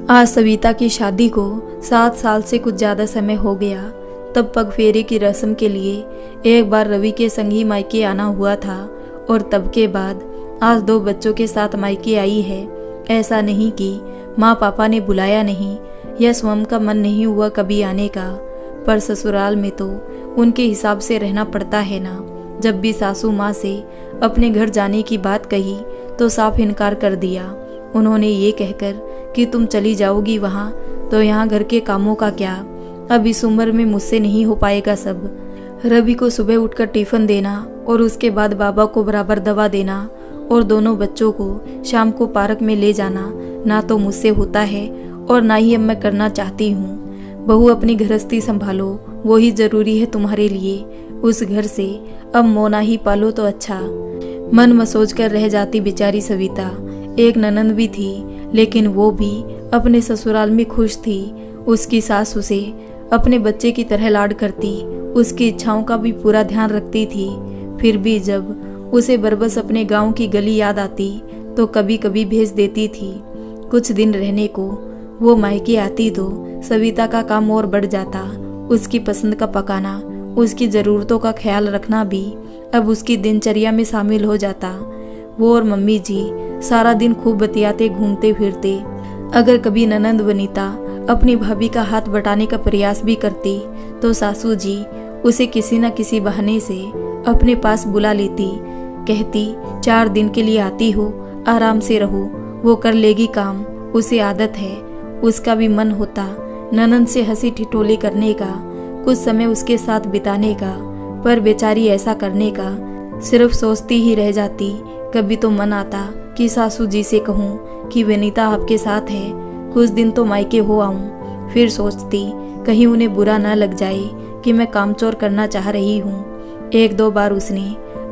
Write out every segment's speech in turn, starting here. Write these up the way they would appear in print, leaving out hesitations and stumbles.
आज सविता की शादी को 7 साल से कुछ ज़्यादा समय हो गया। तब पग फेरे की रस्म के लिए एक बार रवि के संग ही मायके आना हुआ था और तब के बाद आज 2 बच्चों के साथ मायके आई है। ऐसा नहीं कि माँ पापा ने बुलाया नहीं या स्वयं का मन नहीं हुआ कभी आने का, पर ससुराल में तो उनके हिसाब से रहना पड़ता है ना। जब भी सासू माँ से अपने घर जाने की बात कही तो साफ इनकार कर दिया। उन्होंने ये कहकर कि तुम चली जाओगी वहाँ तो यहाँ घर के कामों का क्या, अब इस उम्र में मुझसे नहीं हो पाएगा सब। रवि को सुबह उठकर टिफिन देना और उसके बाद बाबा को बराबर दवा देना और दोनों बच्चों को शाम को पार्क में ले जाना ना तो मुझसे होता है और ना ही अब मैं करना चाहती हूँ। बहू अपनी गृहस्थी संभालो, वो ही जरूरी है तुम्हारे लिए। उस घर से अब मोना ही पालो तो अच्छा। मन मसोच कर रह जाती बेचारी सविता। एक ननंद भी थी लेकिन वो भी अपने ससुराल में खुश थी। उसकी सास उसे अपने बच्चे की तरह लाड करती, उसकी इच्छाओं का भी पूरा ध्यान रखती थी। फिर भी जब उसे बरबस अपने गांव की गली याद आती तो कभी कभी भेज देती थी। कुछ दिन रहने को वो मायके आती तो सविता का काम और बढ़ जाता। उसकी पसंद का पकाना, उसकी ज़रूरतों का ख्याल रखना भी अब उसकी दिनचर्या में शामिल हो जाता। वो और मम्मी जी सारा दिन खूब बतियाते घूमते फिरते। अगर कभी ननंद वनीता अपनी भाभी का हाथ बटाने का प्रयास भी करती तो सासू जी उसे किसी न किसी बहाने से अपने पास बुला लेती। कहती 4 दिन के लिए आती हो, आराम से रहो, वो कर लेगी काम, उसे आदत है। उसका भी मन होता ननंद से हंसी ठिठोली करने का, कुछ समय उसके साथ बिताने का, पर बेचारी ऐसा करने का सिर्फ सोचती ही रह जाती। कभी तो मन आता कि सासू जी से कहूँ कि वनीता आपके साथ है, कुछ दिन तो मायके हो आऊँ। फिर सोचती कहीं उन्हें बुरा ना लग जाए कि मैं कामचोर करना चाह रही हूँ। 1-2 बार उसने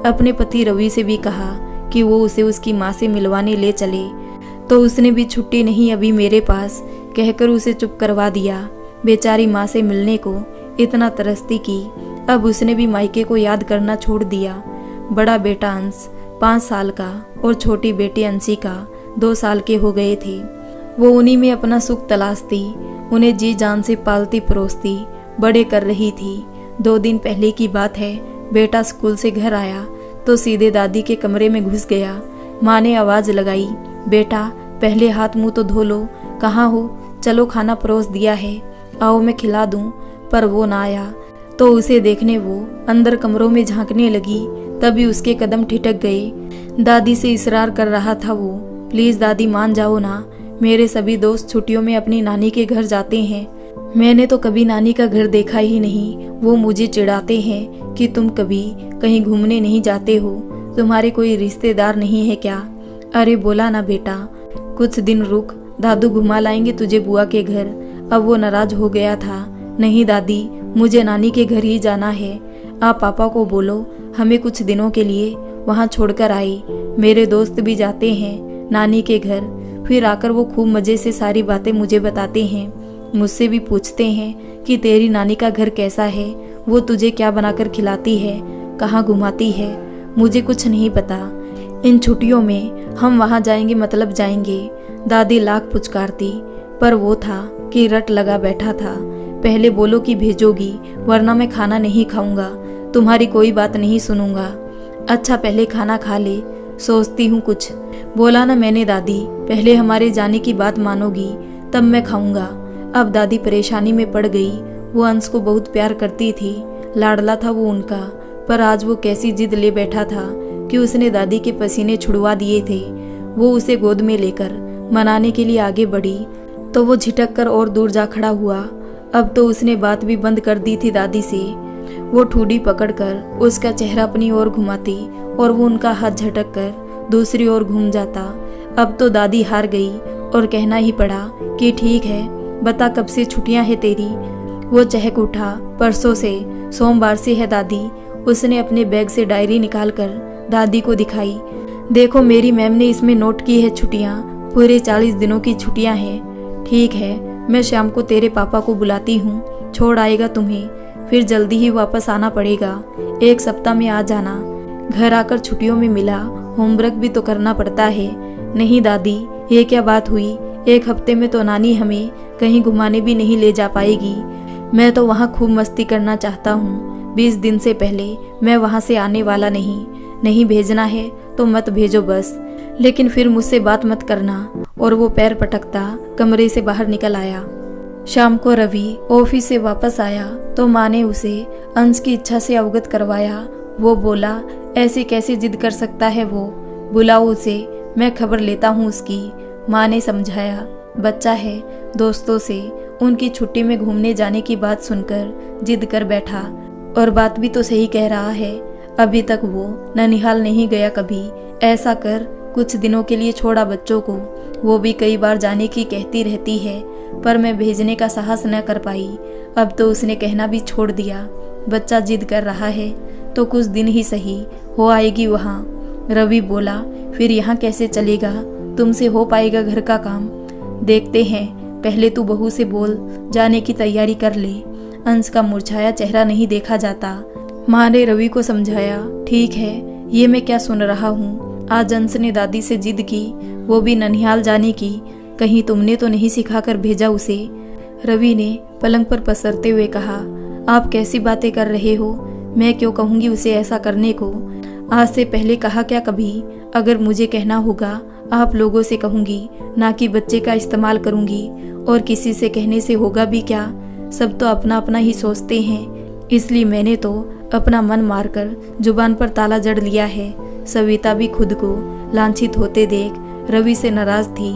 अपने पति रवि से भी कहा कि वो उसे उसकी माँ से मिलवाने ले चले, तो उसने भी छुट्टी नहीं अभी मेरे पास कहकर उसे चुप करवा दिया। बेचारी माँ से मिलने को इतना तरसती कि अब उसने भी मायके को याद करना छोड़ दिया। बड़ा बेटा अंश 5 साल का और छोटी बेटी अंशिका 2 साल के हो गए थे। वो उन्हीं में अपना सुख तलाशती, उन्हें जी जान से पालती परोसती बड़े कर रही थी। 2 दिन पहले की बात है, बेटा स्कूल से घर आया तो सीधे दादी के कमरे में घुस गया। माँ ने आवाज़ लगाई, बेटा पहले हाथ मुंह तो धो लो, कहाँ हो, चलो खाना परोस दिया है, आओ मैं खिला दूँ। पर वो ना आया तो उसे देखने वो अंदर कमरों में झांकने लगी। तभी उसके कदम ठिठक गए। दादी से इसरार कर रहा था वो, प्लीज़ दादी मान जाओ ना, मेरे सभी दोस्त छुट्टियों में अपनी नानी के घर जाते हैं, मैंने तो कभी नानी का घर देखा ही नहीं। वो मुझे चिढ़ाते हैं कि तुम कभी कहीं घूमने नहीं जाते हो, तुम्हारे कोई रिश्तेदार नहीं है क्या। अरे बोला ना बेटा, कुछ दिन रुक, दादू घुमा लाएंगे तुझे बुआ के घर। अब वो नाराज हो गया था, नहीं दादी मुझे नानी के घर ही जाना है, आप पापा को बोलो हमें कुछ दिनों के लिए वहाँ छोड़कर आए। मेरे दोस्त भी जाते हैं नानी के घर, फिर आकर वो खूब मज़े से सारी बातें मुझे बताते हैं। मुझसे भी पूछते हैं कि तेरी नानी का घर कैसा है, वो तुझे क्या बनाकर खिलाती है, कहाँ घुमाती है। मुझे कुछ नहीं पता, इन छुट्टियों में हम वहाँ जाएंगे मतलब जाएंगे। दादी लाख पुचकारती, पर वो था कि रट लगा बैठा था। पहले बोलो कि भेजोगी, वरना मैं खाना नहीं खाऊंगा, तुम्हारी कोई बात नहीं सुनूंगा। अच्छा पहले खाना खा ले, सोचती हूँ कुछ। बोला ना मैंने दादी, पहले हमारे जाने की बात मानोगी तब मैं खाऊंगा। अब दादी परेशानी में पड़ गई। वो अंश को बहुत प्यार करती थी, लाडला था वो उनका, पर आज वो कैसी जिद ले बैठा था कि उसने दादी के पसीने छुड़वा दिए थे। वो उसे गोद में लेकर मनाने के लिए आगे बढ़ी तो वो झिटक कर और दूर जा खड़ा हुआ। अब तो उसने बात भी बंद कर दी थी दादी से। वो ठूडी पकड़कर उसका चेहरा अपनी ओर घुमाती और वो उनका हाथ झटक कर दूसरी ओर घूम जाता। अब तो दादी हार गई और कहना ही पड़ा कि ठीक है, बता कब से छुट्टियां हैं तेरी। वो चहक उठा, परसों से, सोमवार से है दादी। उसने अपने बैग से डायरी निकालकर दादी को दिखाई। देखो मेरी मैम ने इसमें नोट की है छुट्टियां, पूरे 40 दिनों की छुट्टियां हैं। ठीक है, मैं शाम को तेरे पापा को बुलाती हूँ, छोड़ आएगा तुम्हें, फिर जल्दी ही वापस आना पड़ेगा। 1 सप्ताह में आ जाना। घर आकर छुट्टियों में मिला, होमवर्क भी तो करना पड़ता है। नहीं दादी, ये क्या बात हुई, 1 हफ्ते में तो नानी हमें कहीं घुमाने भी नहीं ले जा पाएगी। मैं तो वहाँ खूब मस्ती करना चाहता हूँ। 20 दिन से पहले मैं वहाँ से आने वाला नहीं भेजना है तो मत भेजो बस। लेकिन फिर मुझसे बात मत करना। और वो पैर पटकता कमरे से बाहर निकल आया। शाम को रवि ऑफिस से वापस आया तो माँ ने उसे अंश की इच्छा से अवगत करवाया। वो बोला, ऐसे कैसे जिद कर सकता है वो, बुलाओ उसे, मैं खबर लेता हूँ उसकी। माँ ने समझाया, बच्चा है, दोस्तों से उनकी छुट्टी में घूमने जाने की बात सुनकर जिद कर बैठा। और बात भी तो सही कह रहा है, अभी तक वो ननिहाल नहीं गया कभी। ऐसा कर कुछ दिनों के लिए छोड़ा बच्चों को, वो भी कई बार जाने की कहती रहती है, पर मैं भेजने का साहस न कर पाई। अब तो उसने कहना भी छोड़ दिया। बच्चा जिद कर रहा है तो कुछ दिन ही सही, हो आएगी वहाँ। रवि बोला, फिर यहाँ कैसे चलेगा, तुमसे हो पाएगा घर का काम? देखते हैं, पहले तू बहू से बोल जाने की तैयारी कर ले। अंश का मुरझाया चेहरा नहीं देखा जाता। माँ ने रवि को समझाया, ठीक है, ये मैं क्या सुन रहा हूँ। आज अंश ने दादी से जिद की, वो भी ननिहाल जाने की। कहीं तुमने तो नहीं सिखाकर भेजा उसे? रवि ने पलंग पर पसरते हुए कहा, आप कैसी बातें कर रहे हो? मैं क्यों कहूँगी उसे ऐसा करने को? आज से पहले कहा क्या कभी? अगर मुझे कहना होगा आप लोगों से कहूँगी, ना कि बच्चे का इस्तेमाल करूँगी। और किसी से कहने से होगा भी क्या? सब तो अपना अपना ही सोचते हैं, इसलिए मैंने तो अपना मन मारकर जुबान पर ताला जड़ लिया है। सविता भी खुद को लांछित होते देख रवि से नाराज थी।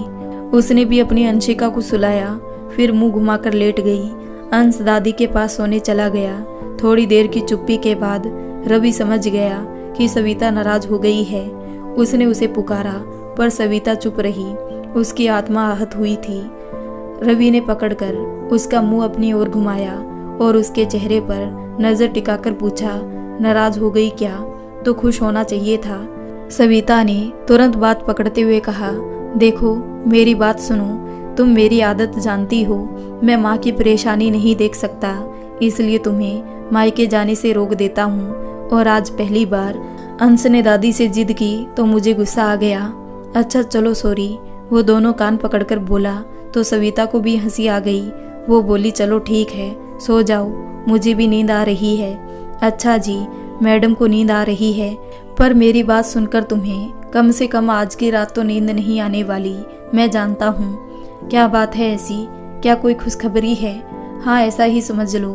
उसने भी अपनी अंशिका को सुलाया, फिर मुंह घुमाकर लेट गई। अंश दादी के पास सोने चला गया। थोड़ी देर की चुप्पी के बाद रवि समझ गया कि सविता नाराज हो गई है। उसने उसे पुकारा, पर सविता चुप रही। उसकी आत्मा आहत हुई थी। रवि ने पकड़कर उसका मुंह अपनी ओर घुमाया और उसके चेहरे पर नजर टिकाकर पूछा, नाराज हो गई क्या? तो खुश होना चाहिए था। सविता ने तुरंत बात पकड़ते हुए कहा, देखो मेरी बात सुनो, तुम मेरी आदत जानती हो, मैं माँ की परेशानी नहीं देख सकता, इसलिए तुम्हें मायके जाने से रोक देता हूँ। और आज पहली बार अंश ने दादी से जिद की तो मुझे गुस्सा आ गया। अच्छा चलो सॉरी, वो दोनों कान पकड़कर बोला तो सविता को भी हंसी आ गई। वो बोली, चलो ठीक है, सो जाओ, मुझे भी नींद आ रही है। अच्छा जी, मैडम को नींद आ रही है, पर मेरी बात सुनकर तुम्हें कम से कम आज की रात तो नींद नहीं आने वाली, मैं जानता हूँ। क्या बात है ऐसी? क्या कोई खुशखबरी है? हाँ ऐसा ही समझ लो।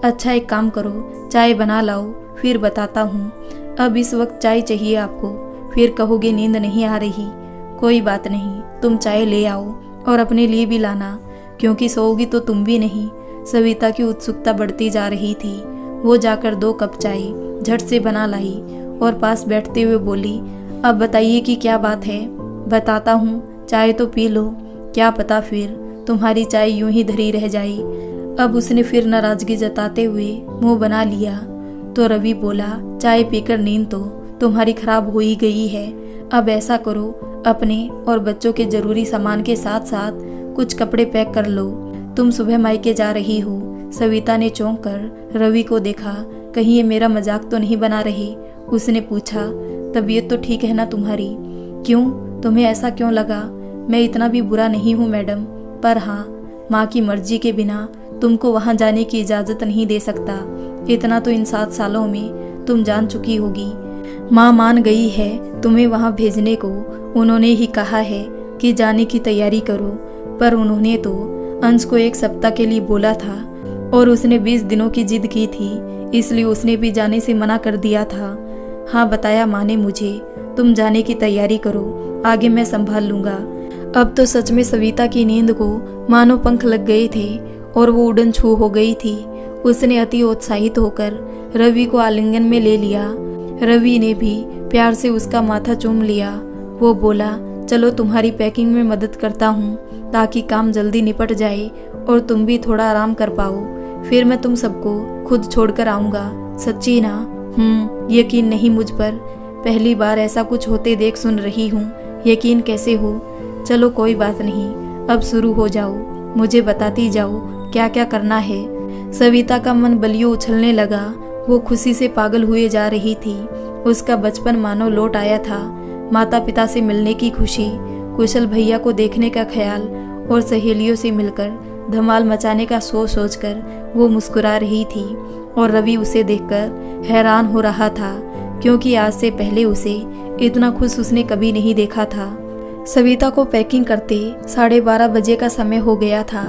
अच्छा एक काम करो, चाय बना लाओ, फिर बताता हूँ। अब इस वक्त चाय चाहिए आपको? फिर कहोगे नींद नहीं आ रही। कोई बात नहीं, तुम चाय ले आओ और अपने लिए भी लाना, क्योंकि सोओगी तो तुम भी नहीं। सविता की उत्सुकता बढ़ती जा रही थी। वो जाकर 2 कप चाय झट से बना लाई और पास बैठते हुए बोली, अब बताइए कि क्या बात है? बताता हूँ, चाय तो पी लो, क्या पता फिर तुम्हारी चाय यूं ही धरी रह जाए। अब उसने फिर नाराजगी जताते हुए मुंह बना लिया तो रवि बोला, चाय पीकर नींद तो तुम्हारी खराब हो ही गई है। अब ऐसा करो, अपने और बच्चों के जरूरी सामान के साथ साथ कुछ कपड़े पैक कर लो, तुम सुबह मायके जा रही हो। सविता ने चौंक कर रवि को देखा, कहीं ये मेरा मजाक तो नहीं बना रही। उसने पूछा, तबीयत तो ठीक है ना तुम्हारी? क्यों, तुम्हें ऐसा क्यों लगा? मैं इतना भी बुरा नहीं हूँ मैडम, पर हाँ, माँ की मर्जी के बिना तुमको वहाँ जाने की इजाज़त नहीं दे सकता। इतना तो इन 7 सालों में तुम जान चुकी होगी। माँ मान गई है तुम्हें वहाँ भेजने को, उन्होंने ही कहा है कि जाने की तैयारी करो, पर उन्होंने तो अंश को 1 सप्ताह के लिए बोला था और उसने 20 दिनों की जिद की थी, इसलिए उसने भी जाने से मना कर दिया था। हाँ बताया माँ ने मुझे, तुम जाने की तैयारी करो, आगे मैं संभाल लूँगा। अब तो सच में सविता की नींद को मानो पंख लग गए थे और वो उड़न छू हो गई थी। उसने अति उत्साहित होकर रवि को आलिंगन में ले लिया। रवि ने भी प्यार से उसका माथा चूम लिया। वो बोला, चलो तुम्हारी पैकिंग में मदद करता हूँ ताकि काम जल्दी निपट जाए और तुम भी थोड़ा आराम कर पाओ। फिर मैं तुम सबको खुद छोड़कर आऊँगा। सच्ची ना? यकीन नहीं मुझ पर? पहली बार ऐसा कुछ होते देख सुन रही हूँ, यकीन कैसे हो? चलो कोई बात नहीं, अब शुरू हो जाओ, मुझे बताती जाओ क्या क्या करना है। सविता का मन बलियों उछलने लगा। वो खुशी से पागल हुए जा रही थी। उसका बचपन मानो लौट आया था। माता पिता से मिलने की खुशी, कुशल भैया को देखने का ख्याल और सहेलियों से मिलकर धमाल मचाने का सोचकर वो मुस्कुरा रही थी और रवि उसे देखकर हैरान हो रहा था, क्योंकि आज से पहले उसे इतना खुश उसने कभी नहीं देखा था। सविता को पैकिंग करते 12:30 बजे का समय हो गया था।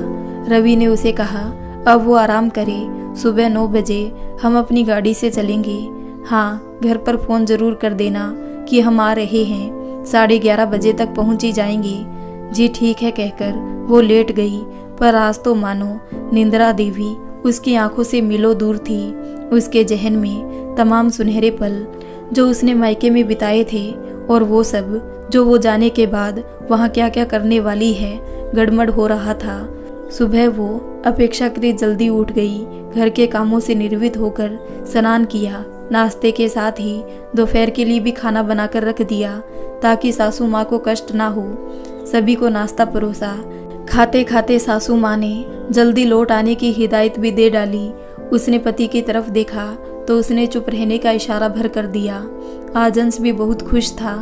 रवि ने उसे कहा अब वो आराम करे, सुबह 9 बजे हम अपनी गाड़ी से चलेंगे। हाँ, घर पर फ़ोन ज़रूर कर देना कि हम आ रहे हैं, 11:30 बजे तक पहुंच ही जाएंगे। जी ठीक है कहकर वो लेट गई, पर आज तो मानो निंद्रा देवी उसकी आंखों से मीलों दूर थी। उसके जहन में तमाम सुनहरे पल जो उसने मायके में बिताए थे और वो सब जो वो जाने के बाद वहाँ क्या क्या करने वाली है गड़बड़ हो रहा था। सुबह वो अपेक्षाकृत जल्दी उठ गई, घर के कामों से निर्वित होकर स्नान किया, नाश्ते के साथ ही दोपहर के लिए भी खाना बनाकर रख दिया ताकि सासू माँ को कष्ट ना हो। सभी को नाश्ता परोसा। खाते खाते सासू माँ ने जल्दी लौट आने की हिदायत भी दे डाली। उसने पति की तरफ देखा तो उसने चुप रहने का इशारा भर कर दिया। आज अंश भी बहुत खुश था,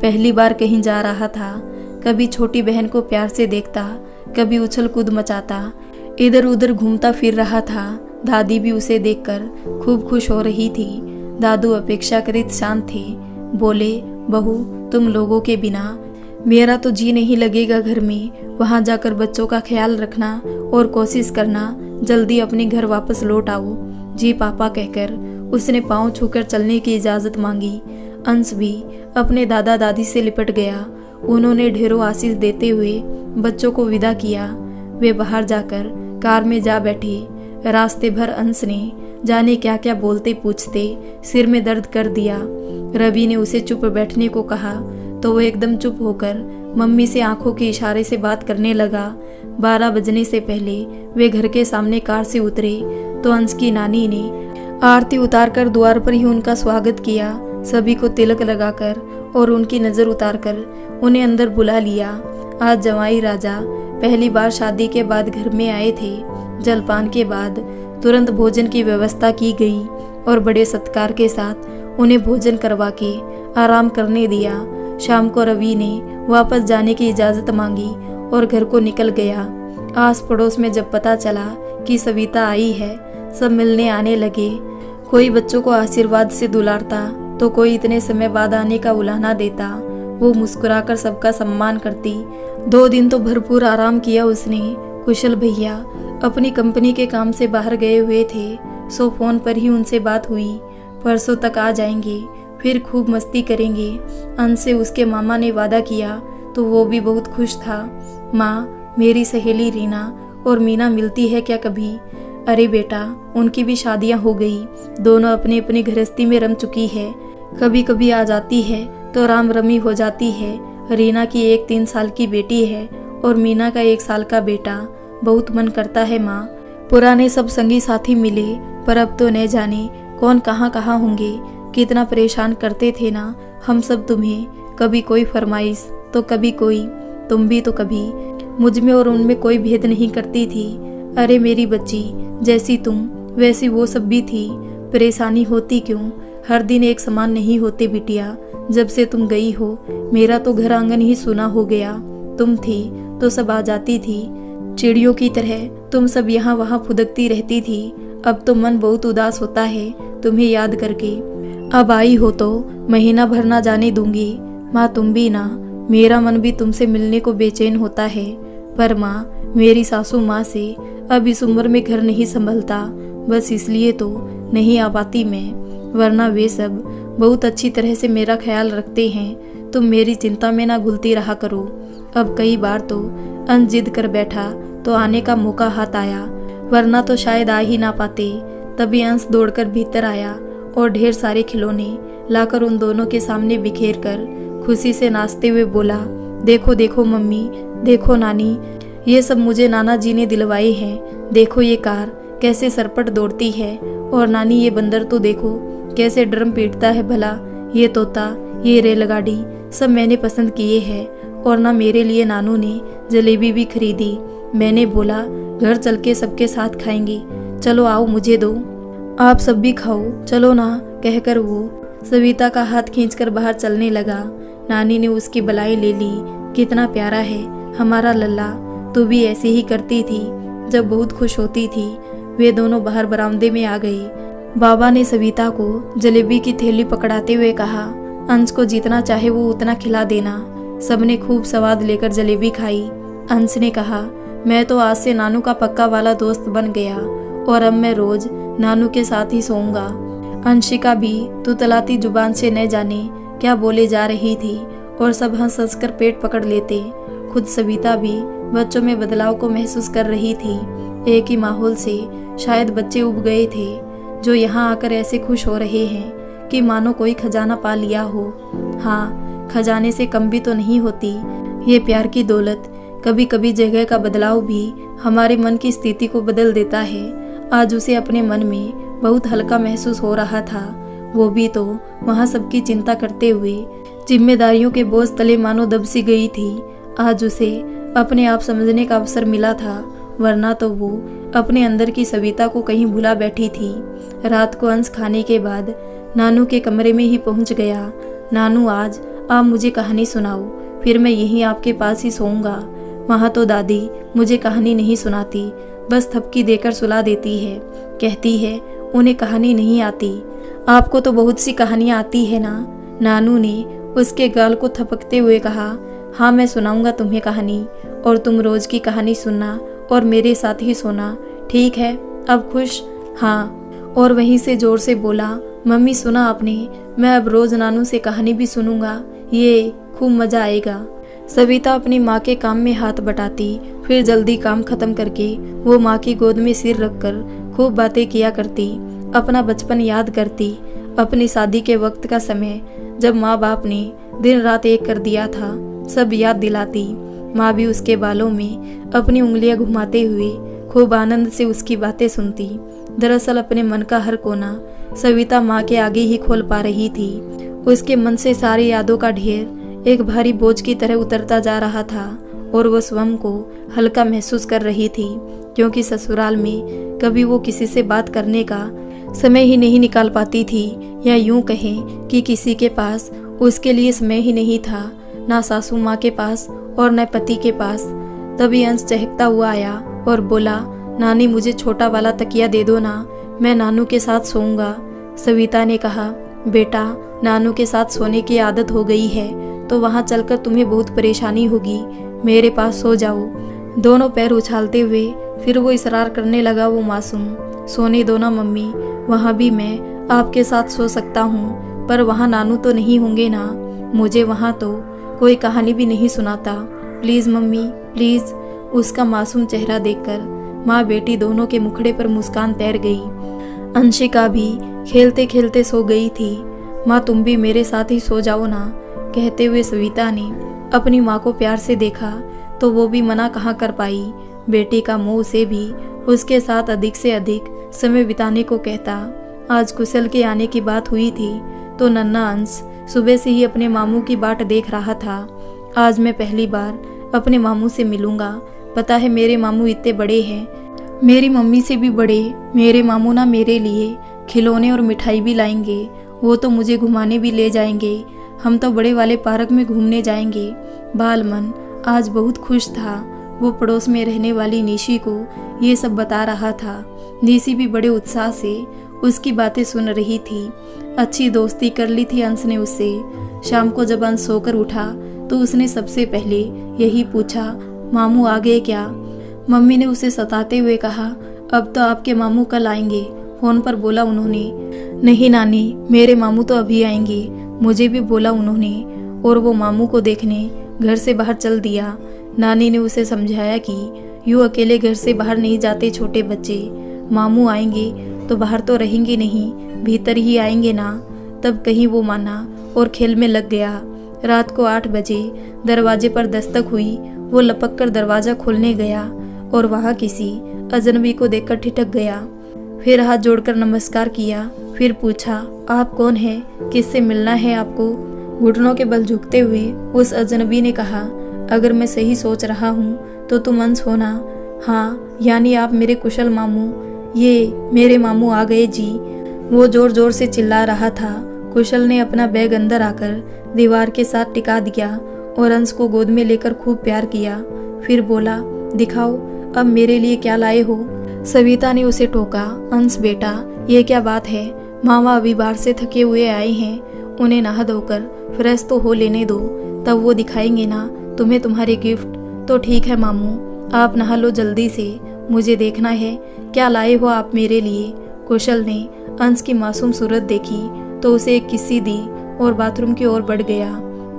पहली बार कहीं जा रहा था। कभी छोटी बहन को प्यार से देखता, कभी उछल कूद मचाता, इधर उधर घूमता फिर रहा था। दादी भी उसे देखकर खूब खुश हो रही थी। दादू अपेक्षाकृत शांत थे। बोले, बहू तुम लोगों के बिना मेरा तो जी नहीं लगेगा घर में। वहाँ जाकर बच्चों का ख्याल रखना और कोशिश करना जल्दी अपने घर वापस लौट आओ। जी पापा कहकर उसने पाँव छूकर चलने की इजाज़त मांगी। अंश भी अपने दादा दादी से लिपट गया। उन्होंने ढेरों आशीष देते हुए बच्चों को विदा किया। वे बाहर जाकर कार में जा बैठे। रास्ते भर अंश ने जाने क्या क्या बोलते पूछते सिर में दर्द कर दिया। रवि ने उसे चुप बैठने को कहा तो वो एकदम चुप होकर मम्मी से आंखों के इशारे से बात करने लगा। 12 बजने से पहले वे घर के सामने कार से उतरे तो अंश की नानी ने आरती उतारकर द्वार पर ही उनका स्वागत किया। सभी को तिलक लगाकर और उनकी नज़र उतारकर उन्हें अंदर बुला लिया। आज जवाई राजा पहली बार शादी के बाद घर में आए थे। जलपान के बाद तुरंत भोजन की व्यवस्था की गई और बड़े सत्कार के साथ उन्हें भोजन करवा के आराम करने दिया। शाम को रवि ने वापस जाने की इजाज़त मांगी और घर को निकल गया। आस पड़ोस में जब पता चला कि सविता आई है, सब मिलने आने लगे। कोई बच्चों को आशीर्वाद से दुलारता तो कोई इतने समय बाद आने का उलाहना देता। वो मुस्कुराकर सबका सम्मान करती। 2 दिन तो भरपूर आराम किया उसने। कुशल भैया अपनी कंपनी के काम से बाहर गए हुए थे, सो फोन पर ही उनसे बात हुई। परसों तक आ जाएंगे, फिर खूब मस्ती करेंगे। अंश से उसके मामा ने वादा किया तो वो भी बहुत खुश था। माँ, मेरी सहेली रीना और मीना मिलती है क्या कभी? अरे बेटा, उनकी भी शादियाँ हो गई, दोनों अपनी अपनी गृहस्थी में रम चुकी है। कभी कभी आ जाती है तो राम रमी हो जाती है। रीना की एक 3 साल की बेटी है और मीना का 1 साल का बेटा। बहुत मन करता है माँ। पुराने सब संगी साथी मिले, पर अब तो न जाने कौन कहाँ कहाँ होंगे। कितना परेशान करते थे ना हम सब तुम्हें, कभी कोई फरमाइश तो कभी कोई, तुम भी तो कभी। मुझ में और उनमें कोई भेद नहीं करती थी। अरे मेरी बच्ची, जैसी तुम वैसी वो सब भी थी। परेशानी होती क्यों? हर दिन एक समान नहीं होते बिटिया। जब से तुम गई हो मेरा तो घर आंगन ही सूना हो गया। तुम थी तो सब आ जाती थी, चिड़ियों की तरह तुम सब यहाँ वहाँ फुदकती रहती थी। अब तो मन बहुत उदास होता है तुम्हें याद करके। अब आई हो तो महीना भर ना जाने दूंगी। माँ तुम भी ना, मेरा मन भी तुमसे मिलने को बेचैन होता है। पर माँ, मेरी सासू माँ से अब इस उम्र में घर नहीं संभलता, बस इसलिए तो नहीं आ पाती मैं, वरना वे सब बहुत अच्छी तरह से मेरा ख्याल रखते हैं। तुम मेरी चिंता में ना घुलती रहा करो। अब कई बार तो अंश जिद कर बैठा तो आने का मौका हाथ आया, वरना तो शायद आ ही ना पाते। तभी अंश दौड़कर भीतर आया और ढेर सारे खिलौने लाकर उन दोनों के सामने बिखेर कर खुशी से नाचते हुए बोला, देखो देखो मम्मी, देखो नानी, ये सब मुझे नाना जी ने दिलवाए हैं। देखो ये कार कैसे सरपट दौड़ती है, और नानी ये बंदर तो देखो कैसे ड्रम पीटता है भला। ये तोता, ये रेलगाड़ी सब मैंने पसंद किए हैं। और ना मेरे लिए नानू ने जलेबी भी खरीदी। मैंने बोला घर चल के सबके साथ खाएंगे, चलो आओ मुझे दो, आप सब भी खाओ, चलो ना, कहकर वो सविता का हाथ खींचकर बाहर चलने लगा। नानी ने उसकी बलाई ले ली। कितना प्यारा है हमारा लल्ला, तू भी ऐसे ही करती थी जब बहुत खुश होती थी। वे दोनों बाहर बरामदे में आ गए। बाबा ने सविता को जलेबी की थैली पकड़ाते हुए कहा, अंश को जितना चाहे वो उतना खिला देना। सबने खूब स्वाद लेकर जलेबी खाई। अंश ने कहा, मैं तो आज से नानू का पक्का वाला दोस्त बन गया और अब मैं रोज नानू के साथ ही सोऊंगा। अंशिका भी तुतलाती जुबान से न जाने क्या बोले जा रही थी और सब हंस हंस कर पेट पकड़ लेते। खुद सविता भी बच्चों में बदलाव को महसूस कर रही थी। एक ही माहौल से शायद बच्चे उब गए थे जो यहाँ आकर ऐसे खुश हो रहे हैं कि मानो कोई खजाना पा लिया हो। हाँ, खजाने से कम भी तो नहीं होती ये प्यार की दौलत। कभी कभी जगह का बदलाव भी हमारे मन की स्थिति को बदल देता है। आज उसे अपने मन में बहुत हल्का महसूस हो रहा था, वो भी तो वहाँ सबकी चिंता करते हुए। जिम्मेदारियों के बोझ तले मानो दब सी गई थी। आज उसे अपने आप समझने का अवसर मिला था, वरना तो वो अपने अंदर की सविता को कहीं भुला बैठी थी। रात को अंश खाने के बाद नानू के कमरे में ही पहुंच गया। नानू, आज आप मुझे कहानी सुनाओ, फिर मैं यहीं आपके पास ही सोऊंगा। वहाँ तो दादी मुझे कहानी नहीं सुनाती, बस थपकी देकर सुला देती है। कहती है उन्हें कहानी नहीं आती। आपको तो बहुत सी कहानियाँ आती है ना। नानू ने उसके गाल को थपकते हुए कहा, हाँ मैं सुनाऊंगा तुम्हें कहानी, और तुम रोज की कहानी सुनना और मेरे साथ ही सोना, ठीक है? अब खुश? हाँ। और वहीं से जोर से बोला, मम्मी सुना आपने, मैं अब रोज नानू से कहानी भी सुनूंगा, ये खूब मजा आएगा। सविता अपनी माँ के काम में हाथ बटाती, फिर जल्दी काम खत्म करके वो माँ की गोद में सिर रखकर खूब बातें किया करती, अपना बचपन याद करती, अपनी शादी के वक्त का समय जब माँ बाप ने दिन रात एक कर दिया था, सब याद दिलाती। माँ भी उसके बालों में अपनी उंगलियां घुमाते हुए खूब आनंद से उसकी बातें सुनती। दरअसल अपने मन का हर कोना सविता माँ के आगे ही खोल पा रही थी। उसके मन से सारी यादों का ढेर एक भारी बोझ की तरह उतरता जा रहा था और वो स्वयं को हल्का महसूस कर रही थी, क्योंकि ससुराल में कभी वो किसी से बात करने का समय ही नहीं निकाल पाती थी, या यूं कहें कि किसी के पास उसके लिए समय ही नहीं था, ना सासू माँ के पास और न पति के पास। तभी अंश चहकता हुआ आया और बोला, नानी मुझे छोटा वाला तकिया दे दो ना, मैं नानू के साथ सोऊंगा। सविता ने कहा, बेटा नानू के साथ सोने की आदत हो गई है तो वहाँ चलकर तुम्हें बहुत परेशानी होगी, मेरे पास सो जाओ। दोनों पैर उछालते हुए फिर वो इसरार करने लगा, वो मासूम, सोने दो ना मम्मी, वहाँ भी मैं आपके साथ सो सकता हूँ, पर वहाँ नानू तो नहीं होंगे ना, मुझे वहाँ तो कोई कहानी भी नहीं सुनाता, प्लीज मम्मी प्लीज। उसका मासूम चेहरा देखकर माँ बेटी दोनों के मुखड़े पर मुस्कान तैर गई। अंशिका भी खेलते खेलते सो गई थी। माँ तुम भी मेरे साथ ही सो जाओ ना, कहते हुए सविता ने अपनी माँ को प्यार से देखा तो वो भी मना कहाँ कर पाई। बेटी का मुंह उसे भी उसके साथ अधिक से अधिक समय बिताने को कहता। आज कुशल के आने की बात हुई थी तो नन्हा अंश सुबह से ही अपने मामू की बाट देख रहा था। आज मैं पहली बार अपने मामू से मिलूंगा। पता है मेरे मामू इतने बड़े हैं, मेरी मम्मी से भी बड़े। मेरे मामू ना मेरे लिए खिलौने और मिठाई भी लाएंगे, वो तो मुझे घुमाने भी ले जाएंगे, हम तो बड़े वाले पार्क में घूमने जाएंगे। बालमन आज बहुत खुश था। वो पड़ोस में रहने वाली निशी को ये सब बता रहा था। निशी भी बड़े उत्साह से उसकी बातें सुन रही थी। अच्छी दोस्ती कर ली थी अंश ने उससे। शाम को जब अंश सोकर उठा तो उसने सबसे पहले यही पूछा, मामू आ गए क्या? मम्मी ने उसे सताते हुए कहा, अब तो आपके मामू कल आएंगे, फोन पर बोला उन्होंने। नहीं नानी, मेरे मामू तो अभी आएंगे, मुझे भी बोला उन्होंने। और वो मामू को देखने घर से बाहर चल दिया। नानी ने उसे समझाया कि यूँ अकेले घर से बाहर नहीं जाते छोटे बच्चे, मामू आएंगे तो बाहर तो रहेंगे नहीं, भीतर ही आएंगे ना। तब कहीं वो माना और खेल में लग गया। रात को 8 बजे दरवाजे पर दस्तक हुई। वो लपक कर दरवाजा खोलने गया और वहाँ किसी अजनबी को देखकर ठिठक गया। फिर हाथ जोड़कर नमस्कार किया, फिर पूछा, आप कौन हैं, किससे मिलना है आपको? घुटनों के बल झुकते हुए उस अजनबी ने कहा, अगर मैं सही सोच रहा हूँ तो तुम अंश हो ना? हाँ, यानी आप मेरे कुशल मामू। ये मेरे मामू आ गए जी। वो जोर जोर से चिल्ला रहा था। कुशल ने अपना बैग अंदर आकर दीवार के साथ टिका दिया और अंश को गोद में लेकर खूब प्यार किया। फिर बोला, दिखाओ अब मेरे लिए क्या लाए हो। सविता ने उसे टोका। अंश बेटा, ये क्या बात है? मामा अभी बाहर से थके हुए आए हैं, उन्हें नहा धोकर फ्रेश तो हो लेने दो, तब वो दिखाएंगे ना तुम्हें तुम्हारे गिफ्ट। तो ठीक है मामू, आप नहा लो जल्दी से, मुझे देखना है क्या लाए हो आप मेरे लिए। कुशल ने अंश की मासूम सूरत देखी तो उसे एक किस्सी दी और बाथरूम की ओर बढ़ गया।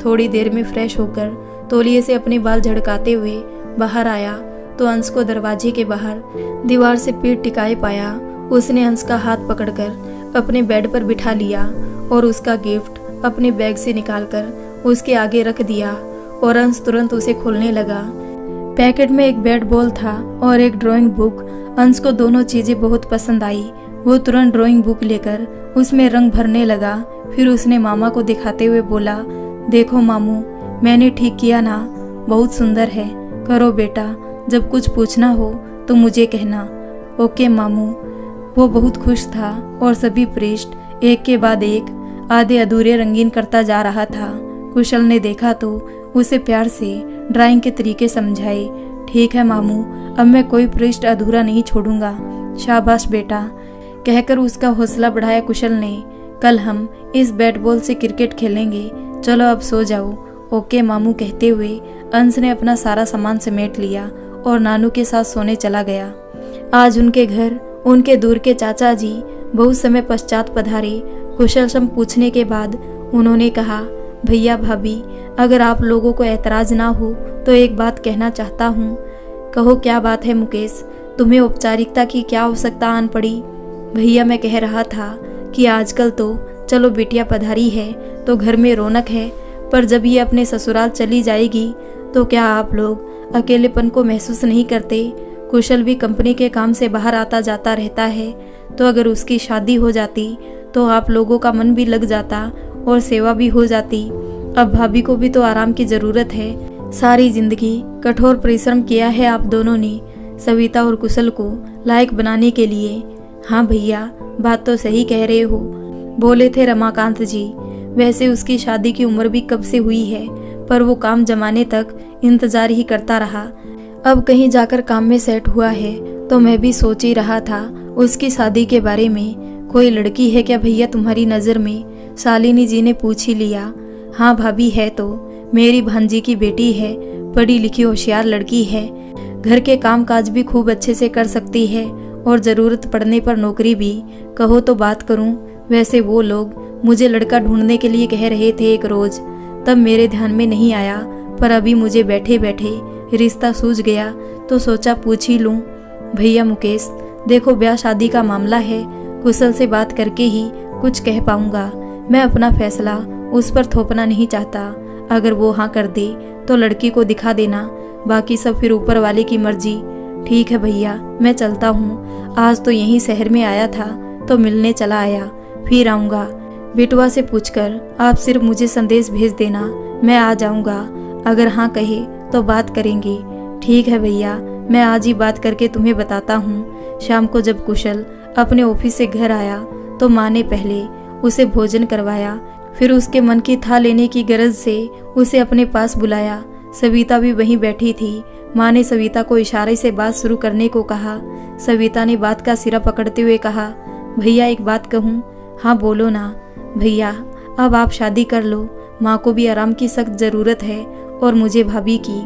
थोड़ी देर में फ्रेश होकर तौलिए से अपने बाल झड़काते हुए बाहर आया तो अंश को दरवाजे के बाहर दीवार से पीठ टिकाए पाया। उसने अंश का हाथ पकड़कर अपने बेड पर बिठा लिया और उसका गिफ्ट अपने बैग से निकालकर उसके आगे रख दिया और अंश तुरंत उसे खोलने लगा। पैकेट में एक बैट बॉल था और एक ड्राइंग बुक। अंश को दोनों चीजें बहुत पसंद आई। वो तुरंत ड्राइंग बुक लेकर उसमें रंग भरने लगा। फिर उसने मामा को दिखाते हुए बोला, देखो मामू, मैंने ठीक किया ना, बहुत सुंदर है। करो बेटा, जब कुछ पूछना हो तो मुझे कहना। ओके मामू। वो बहुत खुश था और सभी पृष्ठ एक के बाद एक आधे अधूरे रंगीन करता जा रहा था। कुशल ने देखा तो उसे प्यार से ड्राइंग के तरीके समझाए। ठीक है मामू, अब मैं कोई पृष्ठ अधूरा नहीं छोड़ूंगा। शाबाश बेटा, कहकर उसका हौसला बढ़ाया कुशल ने। कल हम इस बैट बॉल से क्रिकेट खेलेंगे, चलो अब सो जाओ। ओके मामू कहते हुए अंश ने अपना सारा सामान समेट लिया और नानू के साथ सोने चला गया। आज उनके घर उनके दूर के चाचा जी बहुत समय पश्चात पधारे। कुशल सम पूछने के बाद उन्होंने कहा, भैया भाभी, अगर आप लोगों को ऐतराज ना हो तो एक बात कहना चाहता हूँ। कहो क्या बात है मुकेश, तुम्हें औपचारिकता की क्या आवश्यकता आन पड़ी? भैया मैं कह रहा था कि आजकल तो चलो बिटिया पधारी है तो घर में रौनक है, पर जब ये अपने ससुराल चली जाएगी तो क्या आप लोग अकेलेपन को महसूस नहीं करते? कुशल भी कंपनी के काम से बाहर आता जाता रहता है, तो अगर उसकी शादी हो जाती तो आप लोगों का मन भी लग जाता और सेवा भी हो जाती। अब भाभी को भी तो आराम की जरूरत है। सारी जिंदगी कठोर परिश्रम किया है आप दोनों ने सविता और कुशल को लायक बनाने के लिए। हाँ भैया, बात तो सही कह रहे हो, बोले थे रमाकांत जी। वैसे उसकी शादी की उम्र भी कब से हुई है, पर वो काम जमाने तक इंतजार ही करता रहा। अब कहीं जाकर काम में सेट हुआ है तो मैं भी सोच ही रहा था उसकी शादी के बारे में। कोई लड़की है क्या भैया तुम्हारी नज़र में? शालिनी जी ने पूछ ही लिया। हाँ भाभी है तो, मेरी भांजी की बेटी है, पढ़ी लिखी होशियार लड़की है, घर के काम काज भी खूब अच्छे से कर सकती है और ज़रूरत पड़ने पर नौकरी भी। कहो तो बात करूं, वैसे वो लोग मुझे लड़का ढूंढने के लिए कह रहे थे एक रोज़, तब मेरे ध्यान में नहीं आया, पर अभी मुझे बैठे बैठे रिश्ता सूझ गया तो सोचा पूछ ही लूँ। भैया मुकेश, देखो ब्याह शादी का मामला है, कुशल से बात करके ही कुछ कह पाऊंगा। मैं अपना फैसला उस पर थोपना नहीं चाहता। अगर वो हाँ कर दे तो लड़की को दिखा देना, बाकी सब फिर ऊपर वाले की मर्जी। ठीक है भैया, मैं चलता हूँ। आज तो यहीं शहर में आया था तो मिलने चला आया, फिर आऊँगा। बिटवा से पूछकर आप सिर्फ मुझे संदेश भेज देना, मैं आ जाऊँगा। अगर हाँ कहे तो बात करेंगे। ठीक है भैया, मैं आज ही बात करके तुम्हें बताता हूँ। शाम को जब कुशल अपने ऑफिस से घर आया तो माँ ने पहले उसे भोजन करवाया, फिर उसके मन की था लेने की गरज से उसे अपने पास बुलाया। सविता भी वहीं बैठी थी। माँ ने सविता को इशारे से बात शुरू करने को कहा। सविता ने बात का सिरा पकड़ते हुए कहा, भैया एक बात कहूँ? हाँ बोलो ना। भैया अब आप शादी कर लो, माँ को भी आराम की सख्त ज़रूरत है और मुझे भाभी की।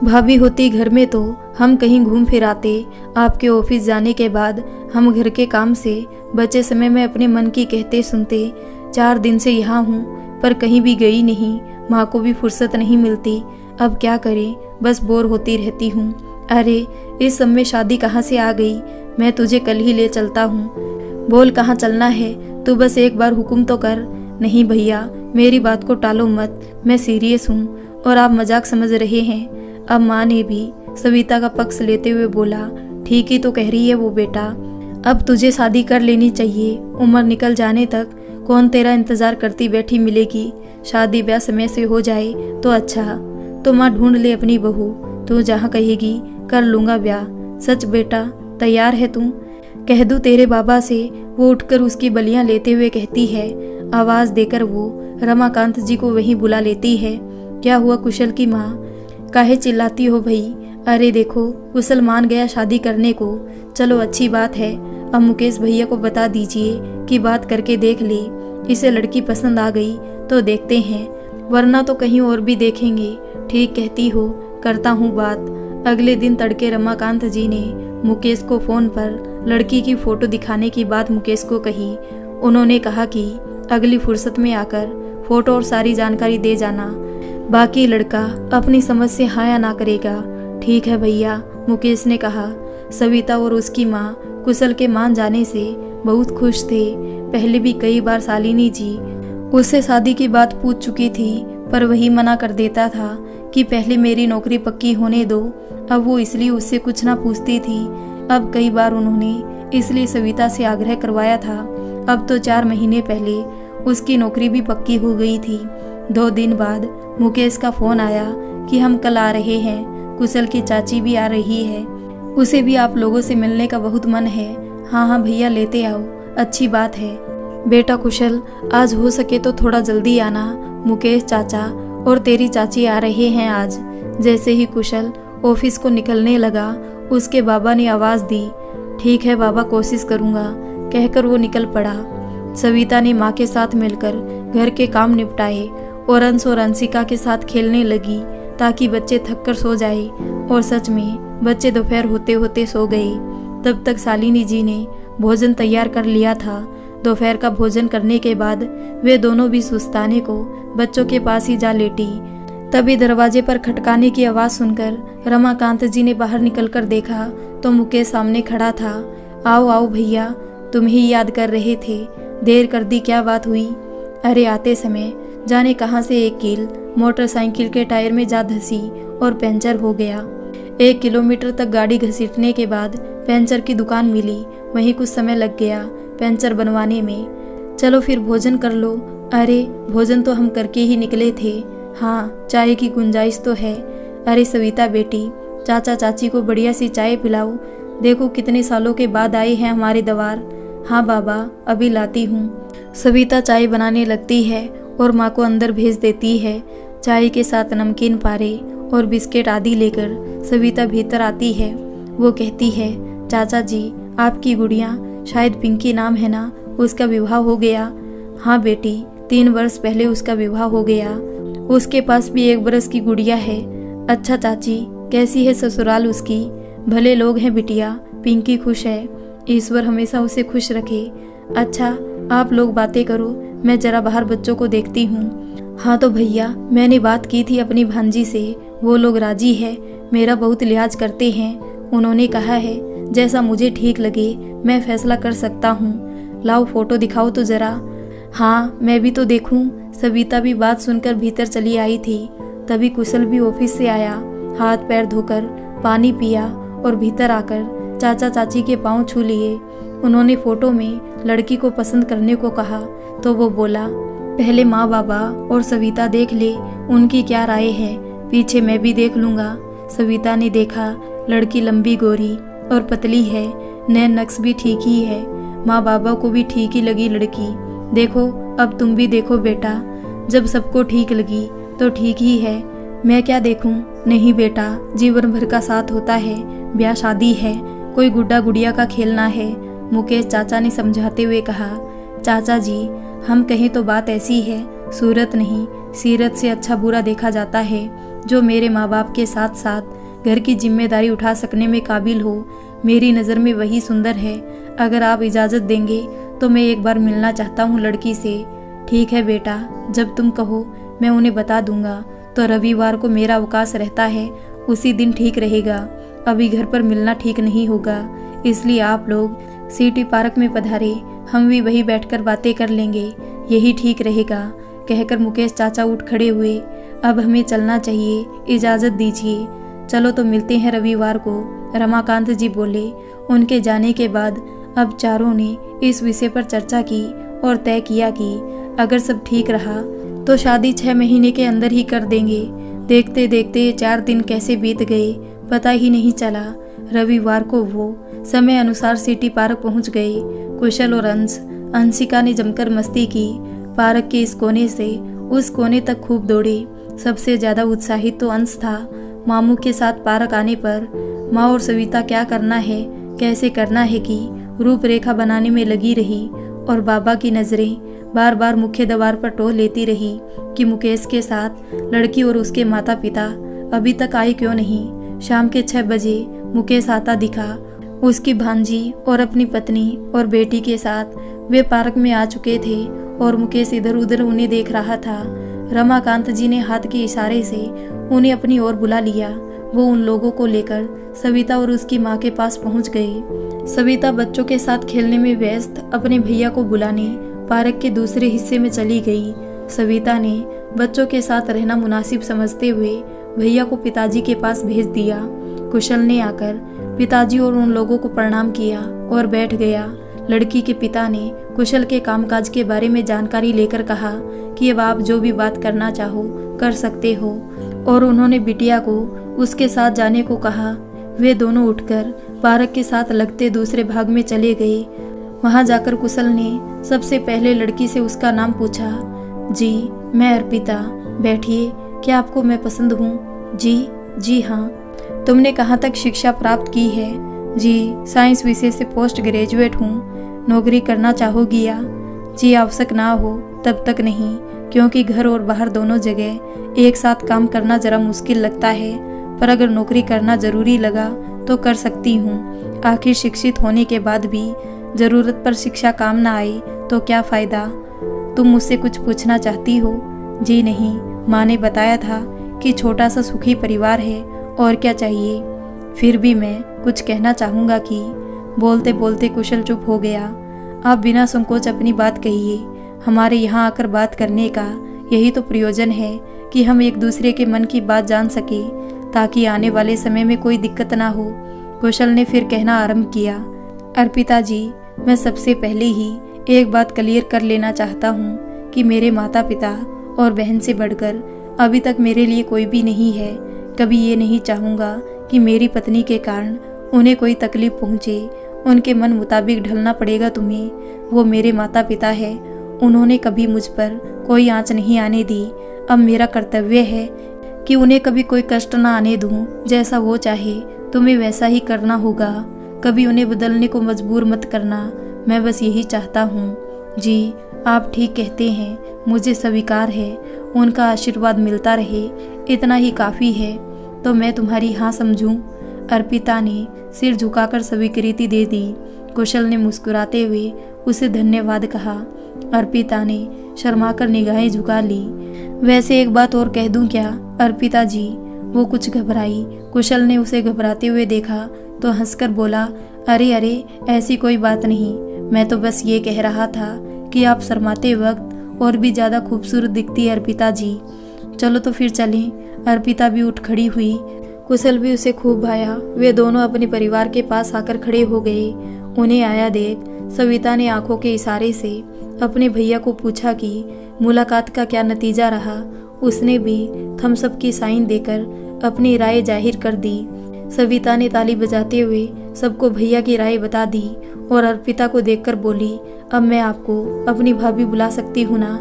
भाभी होती घर में तो हम कहीं घूम फिर आते। आपके ऑफिस जाने के बाद हम घर के काम से बचे समय में अपने मन की कहते सुनते। 4 दिन से यहाँ हूँ पर कहीं भी गई नहीं, माँ को भी फुर्सत नहीं मिलती। अब क्या करें, बस बोर होती रहती हूँ। अरे इस सब में शादी कहाँ से आ गई? मैं तुझे कल ही ले चलता हूँ। बोल कहाँ चलना है, तू बस एक बार हुक्म तो कर। नहीं भैया, मेरी बात को टालो मत, मैं सीरियस हूँ और आप मजाक समझ रहे हैं। अब माँ ने भी सविता का पक्ष लेते हुए बोला, ठीक ही तो कह रही है वो बेटा, अब तुझे शादी कर लेनी चाहिए। उम्र निकल जाने तक कौन तेरा इंतजार करती बैठी मिलेगी। शादी ब्याह समय से हो जाए तो अच्छा, तो माँ ढूंढ ले अपनी बहू, तू जहाँ कहेगी कर लूँगा ब्याह। सच बेटा, तैयार है तू? कह दूँ तेरे बाबा से? वो उठकर उसकी बलियाँ लेते हुए कहती है। आवाज़ देकर वो रमाकांत जी को वहीं बुला लेती है। क्या हुआ कुशल की माँ? काहे चिल्लाती हो भई? अरे देखो, कुशल मान गया शादी करने को। चलो अच्छी बात है। अब मुकेश भैया को बता दीजिए कि बात करके देख ले। इसे लड़की पसंद आ गई तो देखते हैं, वरना तो कहीं और भी देखेंगे। ठीक कहती हो, करता हूँ बात। अगले दिन तड़के रमाकांत जी ने मुकेश को फ़ोन पर लड़की की फ़ोटो दिखाने की बात मुकेश को कही। उन्होंने कहा कि अगली फुर्सत में आकर फ़ोटो और सारी जानकारी दे जाना, बाकी लड़का अपनी समझ से हाँ या ना करेगा। ठीक है भैया, मुकेश ने कहा। सविता और उसकी माँ कुशल के मान जाने से बहुत खुश थे। पहले भी कई बार शालिनी जी उससे शादी की बात पूछ चुकी थी, पर वही मना कर देता था कि पहले मेरी नौकरी पक्की होने दो। अब वो इसलिए उससे कुछ ना पूछती थी। अब कई बार उन्होंने इसलिए सविता से आग्रह करवाया था। अब तो 4 महीने पहले उसकी नौकरी भी पक्की हो गई थी। 2 दिन बाद मुकेश का फ़ोन आया कि हम कल आ रहे हैं, कुशल की चाची भी आ रही है, उसे भी आप लोगों से मिलने का बहुत मन है। हाँ हाँ भैया, लेते आओ, अच्छी बात है। बेटा कुशल, आज हो सके तो थोड़ा जल्दी आना। मुकेश चाचा और तेरी चाची आ रहे हैं आज। जैसे ही कुशल ऑफिस को निकलने लगा, उसके बाबा ने आवाज़ दी। ठीक है बाबा, कोशिश करूँगा, कहकर वो निकल पड़ा। सविता ने माँ के साथ मिलकर घर के काम निपटाए और अंश और अंशिका के साथ खेलने लगी ताकि बच्चे थककर सो जाए। और सच में बच्चे दोपहर होते होते सो गए। तब तक शालिनी जी ने भोजन तैयार कर लिया था। दोपहर का भोजन करने के बाद वे दोनों भी सुस्ताने को बच्चों के पास ही जा लेटी। तभी दरवाजे पर खटकाने की आवाज़ सुनकर रमाकांत जी ने बाहर निकलकर देखा तो मुकेश सामने खड़ा था। आओ आओ भैया, तुम्हें ही याद कर रहे थे। देर कर दी, क्या बात हुई? अरे आते समय जाने कहाँ से एक कील मोटरसाइकिल के टायर में जा धंसी और पंचर हो गया। 1 किलोमीटर तक गाड़ी घसीटने के बाद पंचर की दुकान मिली, वहीं कुछ समय लग गया पंचर बनवाने में। चलो फिर भोजन कर लो। अरे भोजन तो हम करके ही निकले थे। हाँ, चाय की गुंजाइश तो है। अरे सविता बेटी, चाचा चाची को बढ़िया सी चाय पिलाओ। देखो कितने सालों के बाद आए हैं हमारे द्वार। हाँ बाबा, अभी लाती हूँ। सविता चाय बनाने लगती है और माँ को अंदर भेज देती है। चाय के साथ नमकीन पारे और बिस्किट आदि लेकर सविता भीतर आती है। वो कहती है, चाचा जी, आपकी गुड़िया, शायद पिंकी नाम है ना, उसका विवाह हो गया? हाँ बेटी, 3 वर्ष पहले उसका विवाह हो गया। उसके पास भी 1 बरस की गुड़िया है। अच्छा चाची, कैसी है ससुराल उसकी? भले लोग हैं बिटिया, पिंकी खुश है। ईश्वर हमेशा उसे खुश रखे। अच्छा, आप लोग बातें करो, मैं जरा बाहर बच्चों को देखती हूँ। हाँ तो भैया, मैंने बात की थी अपनी भांजी से, वो लोग राजी है, मेरा बहुत लिहाज करते हैं। उन्होंने कहा है जैसा मुझे ठीक लगे मैं फैसला कर सकता हूँ। लाओ फोटो दिखाओ तो जरा। हाँ, मैं भी तो देखूँ। सविता भी बात सुनकर भीतर चली आई थी। तभी कुशल भी ऑफिस से आया, हाथ पैर धोकर पानी पिया और भीतर आकर चाचा चाची के पांव छू लिए। उन्होंने फोटो में लड़की को पसंद करने को कहा तो वो बोला, पहले माँ बाबा और सविता देख ले, उनकी क्या राय है, पीछे मैं भी देख लूँगा। सविता ने देखा, लड़की लंबी गोरी और पतली है, नैन नक्श भी ठीक ही है। माँ बाबा को भी ठीक ही लगी लड़की। देखो, अब तुम भी देखो बेटा, जब सबको ठीक लगी तो ठीक ही है, मैं क्या देखूं? नहीं बेटा, जीवन भर का साथ होता है, ब्याह शादी है, कोई गुड्डा गुड़िया का खेलना है। मुकेश चाचा ने समझाते हुए कहा, चाचा जी, हम कहें तो बात ऐसी है, सूरत नहीं सीरत से अच्छा बुरा देखा जाता है। जो मेरे माँ बाप के साथ साथ घर की जिम्मेदारी उठा सकने में काबिल हो, मेरी नज़र में वही सुंदर है। अगर आप इजाज़त देंगे तो मैं एक बार मिलना चाहता हूँ लड़की से। ठीक है बेटा, जब तुम कहो मैं उन्हें बता दूंगा। तो रविवार को मेरा अवकाश रहता है, उसी दिन ठीक रहेगा। अभी घर पर मिलना ठीक नहीं होगा, इसलिए आप लोग सिटी पार्क में पधारे, हम भी वहीं बैठकर बातें कर लेंगे, यही ठीक रहेगा। कहकर मुकेश चाचा उठ खड़े हुए। अब हमें चलना चाहिए, इजाज़त दीजिए। चलो तो मिलते हैं रविवार को, रमाकांत जी बोले। उनके जाने के बाद अब चारों ने इस विषय पर चर्चा की और तय किया कि अगर सब ठीक रहा तो शादी 6 महीने के अंदर ही कर देंगे। देखते देखते 4 दिन कैसे बीत गए पता ही नहीं चला। रविवार को वो समय अनुसार सिटी पार्क पहुंच गए। कुशल और अंशिका ने जमकर मस्ती की। पार्क के इस कोने से उस कोने तक खूब दौड़े। सबसे ज्यादा उत्साहित तो अंश था। मामू के साथ पार्क आने पर माँ और सविता क्या करना है, कैसे करना है कि रूपरेखा बनाने में लगी रही और बाबा की नज़रें बार बार मुख्य द्वार पर टोह लेती रही कि मुकेश के साथ लड़की और उसके माता पिता अभी तक आए क्यों नहीं। शाम के 6 बजे मुकेश आता दिखा। उसकी भांजी और अपनी पत्नी और बेटी के साथ वे पार्क में आ चुके थे और मुकेश इधर उधर उन्हें देख रहा था। रमाकांत जी ने हाथ के इशारे से उन्हें अपनी ओर बुला लिया। वो उन लोगों को लेकर सविता और उसकी माँ के पास पहुंच गए। सविता बच्चों के साथ खेलने में व्यस्त अपने भैया को बुलाने पार्क के दूसरे हिस्से में चली गई। सविता ने बच्चों के साथ रहना मुनासिब समझते हुए भैया को पिताजी के पास भेज दिया। कुशल ने आकर पिताजी और उन लोगों को प्रणाम किया और बैठ गया। लड़की के पिता ने कुशल के कामकाज के बारे में जानकारी लेकर कहा कि अब आप जो भी बात करना चाहो कर सकते हो, और उन्होंने बिटिया को उसके साथ जाने को कहा। वे दोनों उठकर पार्क के साथ लगते दूसरे भाग में चले गए। वहां जाकर कुशल ने सबसे पहले लड़की से उसका नाम पूछा। जी, मैं अर्पिता। बैठिए। क्या आपको मैं पसंद हूँ? जी हाँ। तुमने कहाँ तक शिक्षा प्राप्त की है? जी, साइंस विषय से पोस्ट ग्रेजुएट हूँ। नौकरी करना चाहोगी या? जी, आवश्यक ना हो तब तक नहीं, क्योंकि घर और बाहर दोनों जगह एक साथ काम करना जरा मुश्किल लगता है, पर अगर नौकरी करना जरूरी लगा तो कर सकती हूँ। आखिर शिक्षित होने के बाद भी जरूरत पर शिक्षा काम ना आए तो क्या फ़ायदा। तुम मुझसे कुछ पूछना चाहती हो? जी नहीं, माँ ने बताया था कि छोटा सा सुखी परिवार है, और क्या चाहिए। फिर भी मैं कुछ कहना चाहूँगा कि। बोलते बोलते कुशल चुप हो गया। आप बिना संकोच अपनी बात कहिए। हमारे यहाँ आकर बात करने का यही तो प्रयोजन है कि हम एक दूसरे के मन की बात जान सके, ताकि आने वाले समय में कोई दिक्कत ना हो। कुशल ने फिर कहना आरंभ किया। अर्पिता जी, मैं सबसे पहले ही एक बात क्लियर कर लेना चाहता हूँ कि मेरे माता पिता और बहन से बढ़कर अभी तक मेरे लिए कोई भी नहीं है। कभी ये नहीं चाहूँगा कि मेरी पत्नी के कारण उन्हें कोई तकलीफ पहुँचे। उनके मन मुताबिक ढलना पड़ेगा तुम्हें। वो मेरे माता पिता है, उन्होंने कभी मुझ पर कोई आंच नहीं आने दी। अब मेरा कर्तव्य है कि उन्हें कभी कोई कष्ट ना आने दूं। जैसा वो चाहे तुम्हें वैसा ही करना होगा। कभी उन्हें बदलने को मजबूर मत करना। मैं बस यही चाहता हूँ। जी, आप ठीक कहते हैं, मुझे स्वीकार है। उनका आशीर्वाद मिलता रहे, इतना ही काफ़ी है। तो मैं तुम्हारी हाँ समझूं? अर्पिता ने सिर झुकाकर स्वीकृति दे दी। कुशल ने मुस्कुराते हुए उसे धन्यवाद कहा। अर्पिता ने शर्माकर निगाहें झुका ली। वैसे एक बात और कह दूं क्या अर्पिता जी? वो कुछ घबराई। कुशल ने उसे घबराते हुए देखा तो हंसकर बोला, अरे ऐसी कोई बात नहीं। मैं तो बस ये कह रहा था कि आप शर्माते वक्त और भी ज़्यादा खूबसूरत दिखती है अर्पिता जी। चलो तो फिर चलें। अर्पिता भी उठ खड़ी हुई। कुशल भी उसे खूब भाया। वे दोनों अपने परिवार के पास आकर खड़े हो गए। उन्हें आया देख सविता ने आंखों के इशारे से अपने भैया को पूछा कि मुलाकात का क्या नतीजा रहा। उसने भी थम्स अप की साइन देकर अपनी राय जाहिर कर दी। सविता ने ताली बजाते हुए सबको भैया की राय बता दी और अर्पिता को देखकर बोली, अब मैं आपको अपनी भाभी बुला सकती हूँ ना?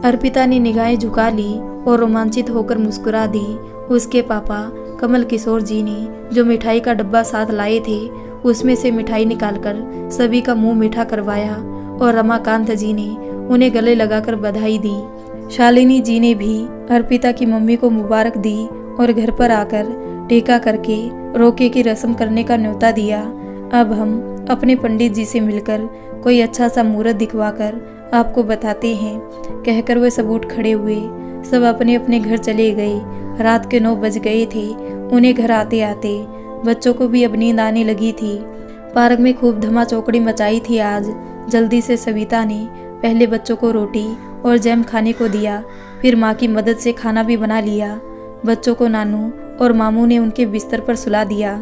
अर्पिता ने निगाहें झुका ली और रोमांचित होकर मुस्कुरा दी। उसके पापा कमल किशोर जी ने जो मिठाई का डब्बा साथ लाए थे उसमें से मिठाई निकालकर सभी का मुंह मीठा करवाया और रमाकांत जी ने उन्हें गले लगाकर बधाई दी। शालिनी जी ने भी अर्पिता की मम्मी को मुबारक दी और घर पर आकर टीका करके रोके की रस्म करने का न्योता दिया। अब हम अपने पंडित जी से मिलकर कोई अच्छा सा मुहूर्त दिखवाकर आपको बताते हैं। कहकर वे सब उठ खड़े हुए। सब अपने अपने घर चले गए। रात के 9 बज गए थे। उन्हें घर आते आते बच्चों को भी अब नींद आने लगी थी। पार्क में खूब धमा चौकड़ी मचाई थी आज। जल्दी से सविता ने पहले बच्चों को रोटी और जैम खाने को दिया, फिर माँ की मदद से खाना भी बना लिया। बच्चों को नानू और मामू ने उनके बिस्तर पर सुला दिया।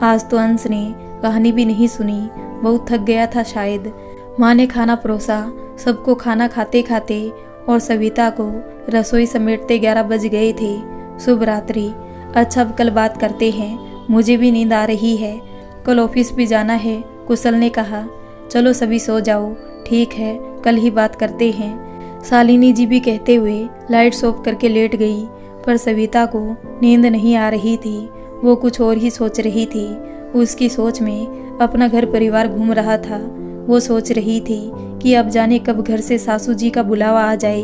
आज तो अंश ने कहानी भी नहीं सुनी, बहुत थक गया था शायद। माँ ने खाना परोसा। सबको खाना खाते खाते और सविता को रसोई समेटते 11 बज गए थे। शुभ रात्रि। अच्छा, अब कल बात करते हैं, मुझे भी नींद आ रही है, कल ऑफिस भी जाना है। कुशल ने कहा, चलो सभी सो जाओ। ठीक है, कल ही बात करते हैं। शालिनी जी भी कहते हुए लाइट्स ऑफ करके लेट गई। पर सविता को नींद नहीं आ रही थी। वो कुछ और ही सोच रही थी। उसकी सोच में अपना घर परिवार घूम रहा था। वो सोच रही थी कि अब जाने कब घर से सासू जी का बुलावा आ जाए,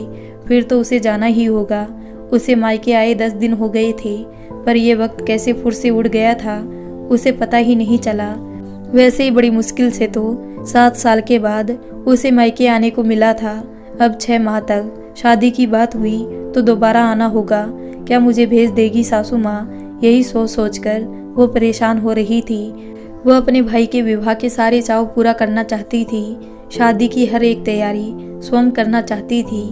फिर तो उसे जाना ही होगा। उसे मायके आए 10 दिन हो गए थे, पर यह वक्त कैसे फुर से उड़ गया था उसे पता ही नहीं चला। वैसे ही बड़ी मुश्किल से तो 7 साल के बाद उसे मायके आने को मिला था। अब 6 माह तक शादी की बात हुई तो दोबारा आना होगा। क्या मुझे भेज देगी सासू माँ? यही सोच सोचकर वो परेशान हो रही थी। वह अपने भाई के विवाह के सारे चाव पूरा करना चाहती थी। शादी की हर एक तैयारी स्वयं करना चाहती थी,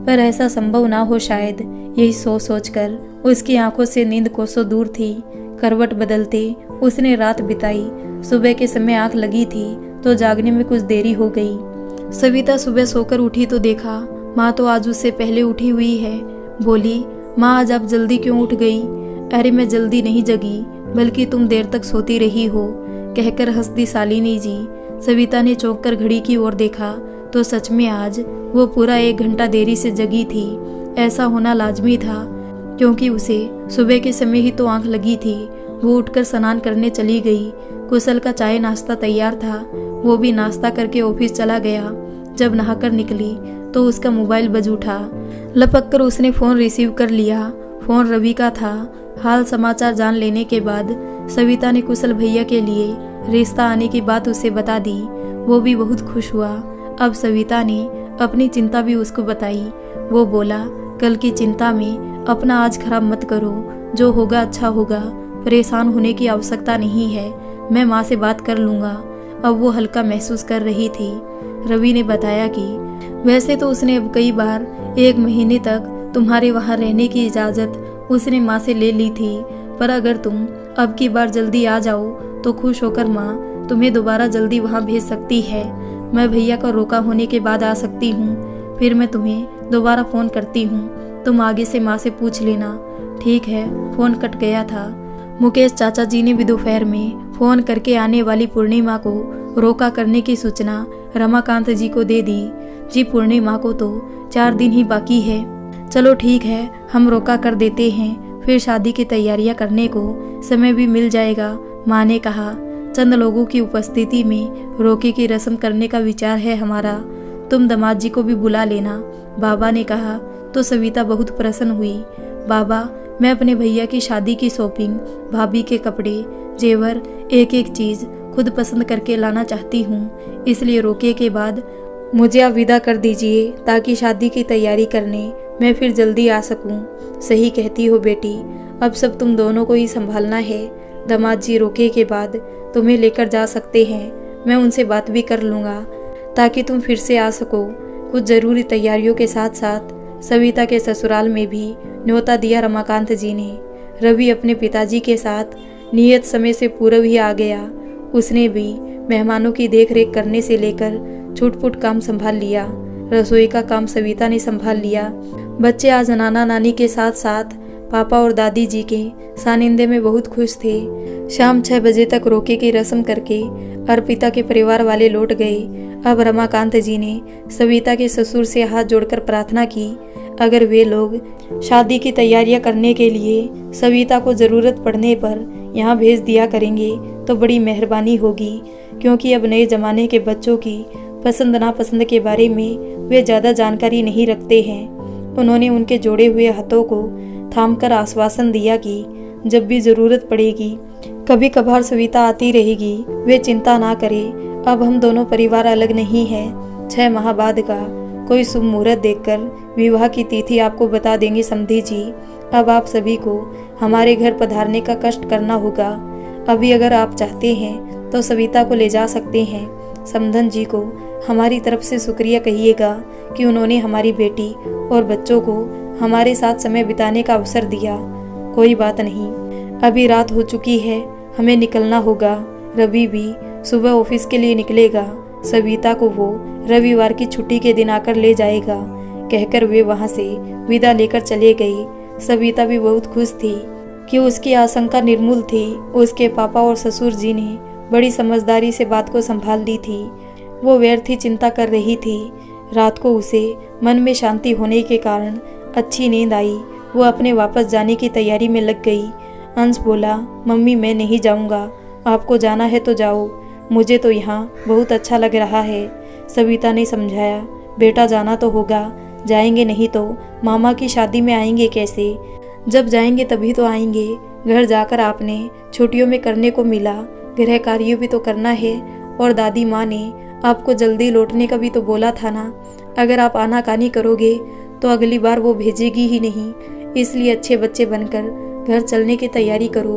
पर ऐसा संभव ना हो शायद। यही सोच सोचकर उसकी आंखों से नींद कोसों दूर थी। करवट बदलते उसने रात बिताई। सुबह के समय आंख लगी थी तो जागने में कुछ देरी हो गई। सविता सुबह सोकर उठी तो देखा माँ तो आज उससे पहले उठी हुई है। बोली, माँ आज आप जल्दी क्यों उठ गई? अरे मैं जल्दी नहीं जगी, बल्कि तुम देर तक सोती रही हो, कहकर हंस दी शालिनी जी। सविता ने चौंक कर घड़ी की ओर देखा तो सच में आज वो पूरा 1 घंटा देरी से जगी थी। ऐसा होना लाजमी था, क्योंकि उसे सुबह के समय ही तो आंख लगी थी। वो उठकर स्नान करने चली गई। कुशल का चाय नाश्ता तैयार था, वो भी नाश्ता करके ऑफिस चला गया। जब नहाकर निकली तो उसका मोबाइल बज उठा। लपक कर उसने फ़ोन रिसीव कर लिया। फ़ोन रवि का था। हाल समाचार जान लेने के बाद सविता ने कुशल भैया के लिए रिश्ता आने की बात उसे बता दी। वो भी बहुत खुश हुआ। अब सविता ने अपनी चिंता भी उसको बताई। वो बोला, कल की चिंता में अपना आज खराब मत करो, जो होगा अच्छा होगा, परेशान होने की आवश्यकता नहीं है, मैं माँ से बात कर लूँगा। अब वो हल्का महसूस कर रही थी। रवि ने बताया कि वैसे तो उसने अब कई बार 1 महीने तक तुम्हारे वहाँ रहने की इजाज़त उसने माँ से ले ली थी, पर अगर तुम अब की बार जल्दी आ जाओ तो खुश होकर माँ तुम्हें दोबारा जल्दी वहाँ भेज सकती है। मैं भैया का रोका होने के बाद आ सकती हूँ, फिर मैं तुम्हें दोबारा फ़ोन करती हूँ, तुम आगे से माँ से पूछ लेना। ठीक है। फ़ोन कट गया था। मुकेश चाचा जी ने भी दोपहर में फ़ोन करके आने वाली पूर्णिमा को रोका करने की सूचना रमाकांत जी को दे दी। जी पूर्णिमा को तो 4 दिन ही बाकी है। चलो ठीक है, हम रोका कर देते हैं, फिर शादी की तैयारियां करने को समय भी मिल जाएगा, माँ ने कहा। चंद लोगों की उपस्थिति में रोके की रस्म करने का विचार है हमारा, तुम दामाद जी को भी बुला लेना, बाबा ने कहा। तो सविता बहुत प्रसन्न हुई। बाबा, मैं अपने भैया की शादी की शॉपिंग, भाभी के कपड़े, जेवर, एक एक चीज़ खुद पसंद करके लाना चाहती हूँ, इसलिए रोके के बाद मुझे आप विदा कर दीजिए ताकि शादी की तैयारी करने मैं फिर जल्दी आ सकूं। सही कहती हो बेटी, अब सब तुम दोनों को ही संभालना है। दामाद जी रोके के बाद तुम्हें लेकर जा सकते हैं, मैं उनसे बात भी कर लूँगा ताकि तुम फिर से आ सको। कुछ ज़रूरी तैयारियों के साथ साथ सविता के ससुराल में भी न्योता दिया रमाकांत जी ने। रवि अपने पिताजी के साथ नियत समय से पूर्व ही आ गया। उसने भी मेहमानों की देखरेख करने से लेकर छुटपुट काम संभाल लिया। रसोई का काम सविता ने संभाल लिया। बच्चे आज नाना नानी के साथ साथ पापा और दादी जी के सानिध्य में बहुत खुश थे। शाम 6 बजे तक रोके की रस्म करके अर्पिता के परिवार वाले लौट गए। अब रमाकांत जी ने सविता के ससुर से हाथ जोड़कर प्रार्थना की, अगर वे लोग शादी की तैयारियां करने के लिए सविता को ज़रूरत पड़ने पर यहाँ भेज दिया करेंगे तो बड़ी मेहरबानी होगी, क्योंकि अब नए ज़माने के बच्चों की पसंद नापसंद के बारे में वे ज़्यादा जानकारी नहीं रखते हैं। उन्होंने उनके जोड़े हुए हाथों को थामकर आश्वासन दिया कि जब भी ज़रूरत पड़ेगी कभी कभार सविता आती रहेगी, वे चिंता ना करें। अब हम दोनों परिवार अलग नहीं हैं। 6 माह बाद का कोई शुभ मुहूर्त देखकर विवाह की तिथि आपको बता देंगे समधी जी। अब आप सभी को हमारे घर पधारने का कष्ट करना होगा। अभी अगर आप चाहते हैं तो सविता को ले जा सकते हैं। समधन जी को हमारी तरफ से शुक्रिया कहिएगा कि उन्होंने हमारी बेटी और बच्चों को हमारे साथ समय बिताने का अवसर दिया। कोई बात नहीं, अभी रात हो चुकी है, हमें निकलना होगा। रवि भी सुबह ऑफिस के लिए निकलेगा। सविता को वो रविवार की छुट्टी के दिन आकर ले जाएगा, कहकर वे वहाँ से विदा लेकर चले गए। सविता भी बहुत खुश थी कि उसकी आशंका निर्मूल थी। उसके पापा और ससुर जी ने बड़ी समझदारी से बात को संभाल ली थी। वो व्यर्थ ही चिंता कर रही थी। रात को उसे मन में शांति होने के कारण अच्छी नींद आई। वो अपने वापस जाने की तैयारी में लग गई। अंश बोला, मम्मी मैं नहीं जाऊंगा, आपको जाना है तो जाओ, मुझे तो यहाँ बहुत अच्छा लग रहा है। सविता ने समझाया, बेटा जाना तो होगा, जाएंगे नहीं तो मामा की शादी में आएंगे कैसे? जब जाएंगे तभी तो आएंगे। घर जाकर आपने छुट्टियों में करने को मिला, गृह कार्य भी तो करना है। और दादी माँ ने आपको जल्दी लौटने का भी तो बोला था ना। अगर आप आनाकानी करोगे तो अगली बार वो भेजेगी ही नहीं। इसलिए अच्छे बच्चे बनकर घर चलने की तैयारी करो।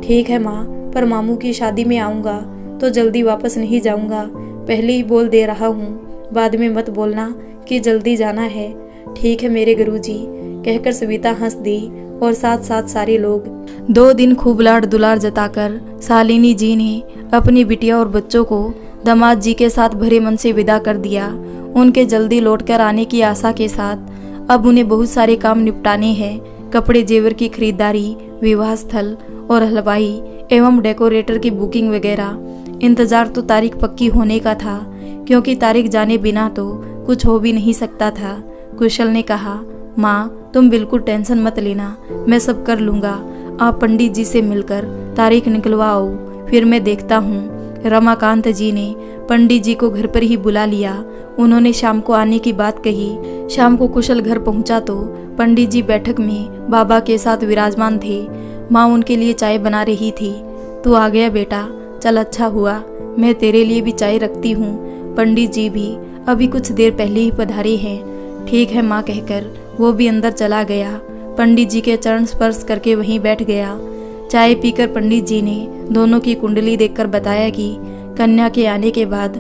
ठीक है माँ, पर मामू की शादी में आऊँगा तो जल्दी वापस नहीं जाऊँगा, पहले ही बोल दे रहा हूँ, बाद में मत बोलना कि जल्दी जाना है। ठीक है मेरे गुरुजी, कहकर सविता हंस दी और साथ साथ सारे लोग। 2 दिन खूब लाड दुलार जताकर शालिनी जी ने अपनी बिटिया और बच्चों को दामाद जी के साथ भरे मन से विदा कर दिया। उनके जल्दी लौटकर आने की आशा के साथ अब उन्हें बहुत सारे काम निपटाने हैं। कपड़े जेवर की खरीदारी, विवाह स्थल और हलवाई एवं डेकोरेटर की बुकिंग वगैरह। इंतजार तो तारीख पक्की होने का था, क्योंकि तारीख जाने बिना तो कुछ हो भी नहीं सकता था। कुशल ने कहा, माँ तुम बिल्कुल टेंशन मत लेना, मैं सब कर लूँगा। आप पंडित जी से मिलकर तारीख निकलवाओ, फिर मैं देखता हूँ। रमाकांत जी ने पंडित जी को घर पर ही बुला लिया। उन्होंने शाम को आने की बात कही। शाम को कुशल घर पहुंचा तो पंडित जी बैठक में बाबा के साथ विराजमान थे। माँ उनके लिए चाय बना रही थी। तू आ गया बेटा, चल अच्छा हुआ, मैं तेरे लिए भी चाय रखती हूँ। पंडित जी भी अभी कुछ देर पहले ही पधारे हैं। ठीक है माँ, कहकर वो भी अंदर चला गया। पंडित जी के चरण स्पर्श करके वहीं बैठ गया। चाय पीकर पंडित जी ने दोनों की कुंडली देखकर बताया कि कन्या के आने के बाद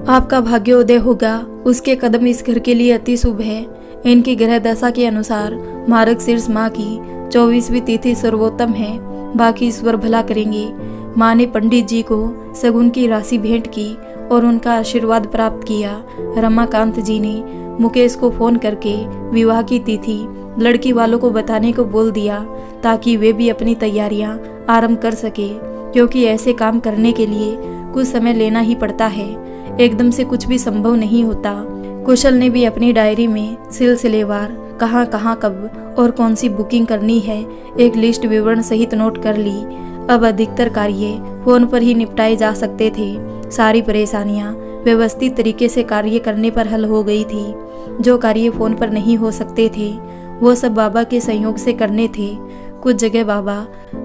आपका भाग्योदय होगा। उसके कदम इस घर के लिए अति शुभ है। इनकी ग्रह दशा के अनुसार मार्गशीर्ष माह की 24वीं तिथि सर्वोत्तम है। बाकी ईश्वर भला करेंगे। माँ ने पंडित जी को शगुन की राशि भेंट की और उनका आशीर्वाद प्राप्त किया। रमाकांत जी ने मुकेश को फोन करके विवाह की तिथि लड़की वालों को बताने को बोल दिया, ताकि वे भी अपनी तैयारियां आरंभ कर सके, क्योंकि ऐसे काम करने के लिए कुछ समय लेना ही पड़ता है। एकदम से कुछ भी संभव नहीं होता। कुशल ने भी अपनी डायरी में सिलसिलेवार कहाँ कहाँ कब और कौन सी बुकिंग करनी है एक लिस्ट विवरण सहित नोट कर ली। अब अधिकतर कार्य फोन पर ही निपटाए जा सकते थे। सारी परेशानियां व्यवस्थित तरीके से कार्य करने पर हल हो गई थी। जो कार्य फोन पर नहीं हो सकते थे वो सब बाबा के सहयोग से करने थे। कुछ जगह बाबा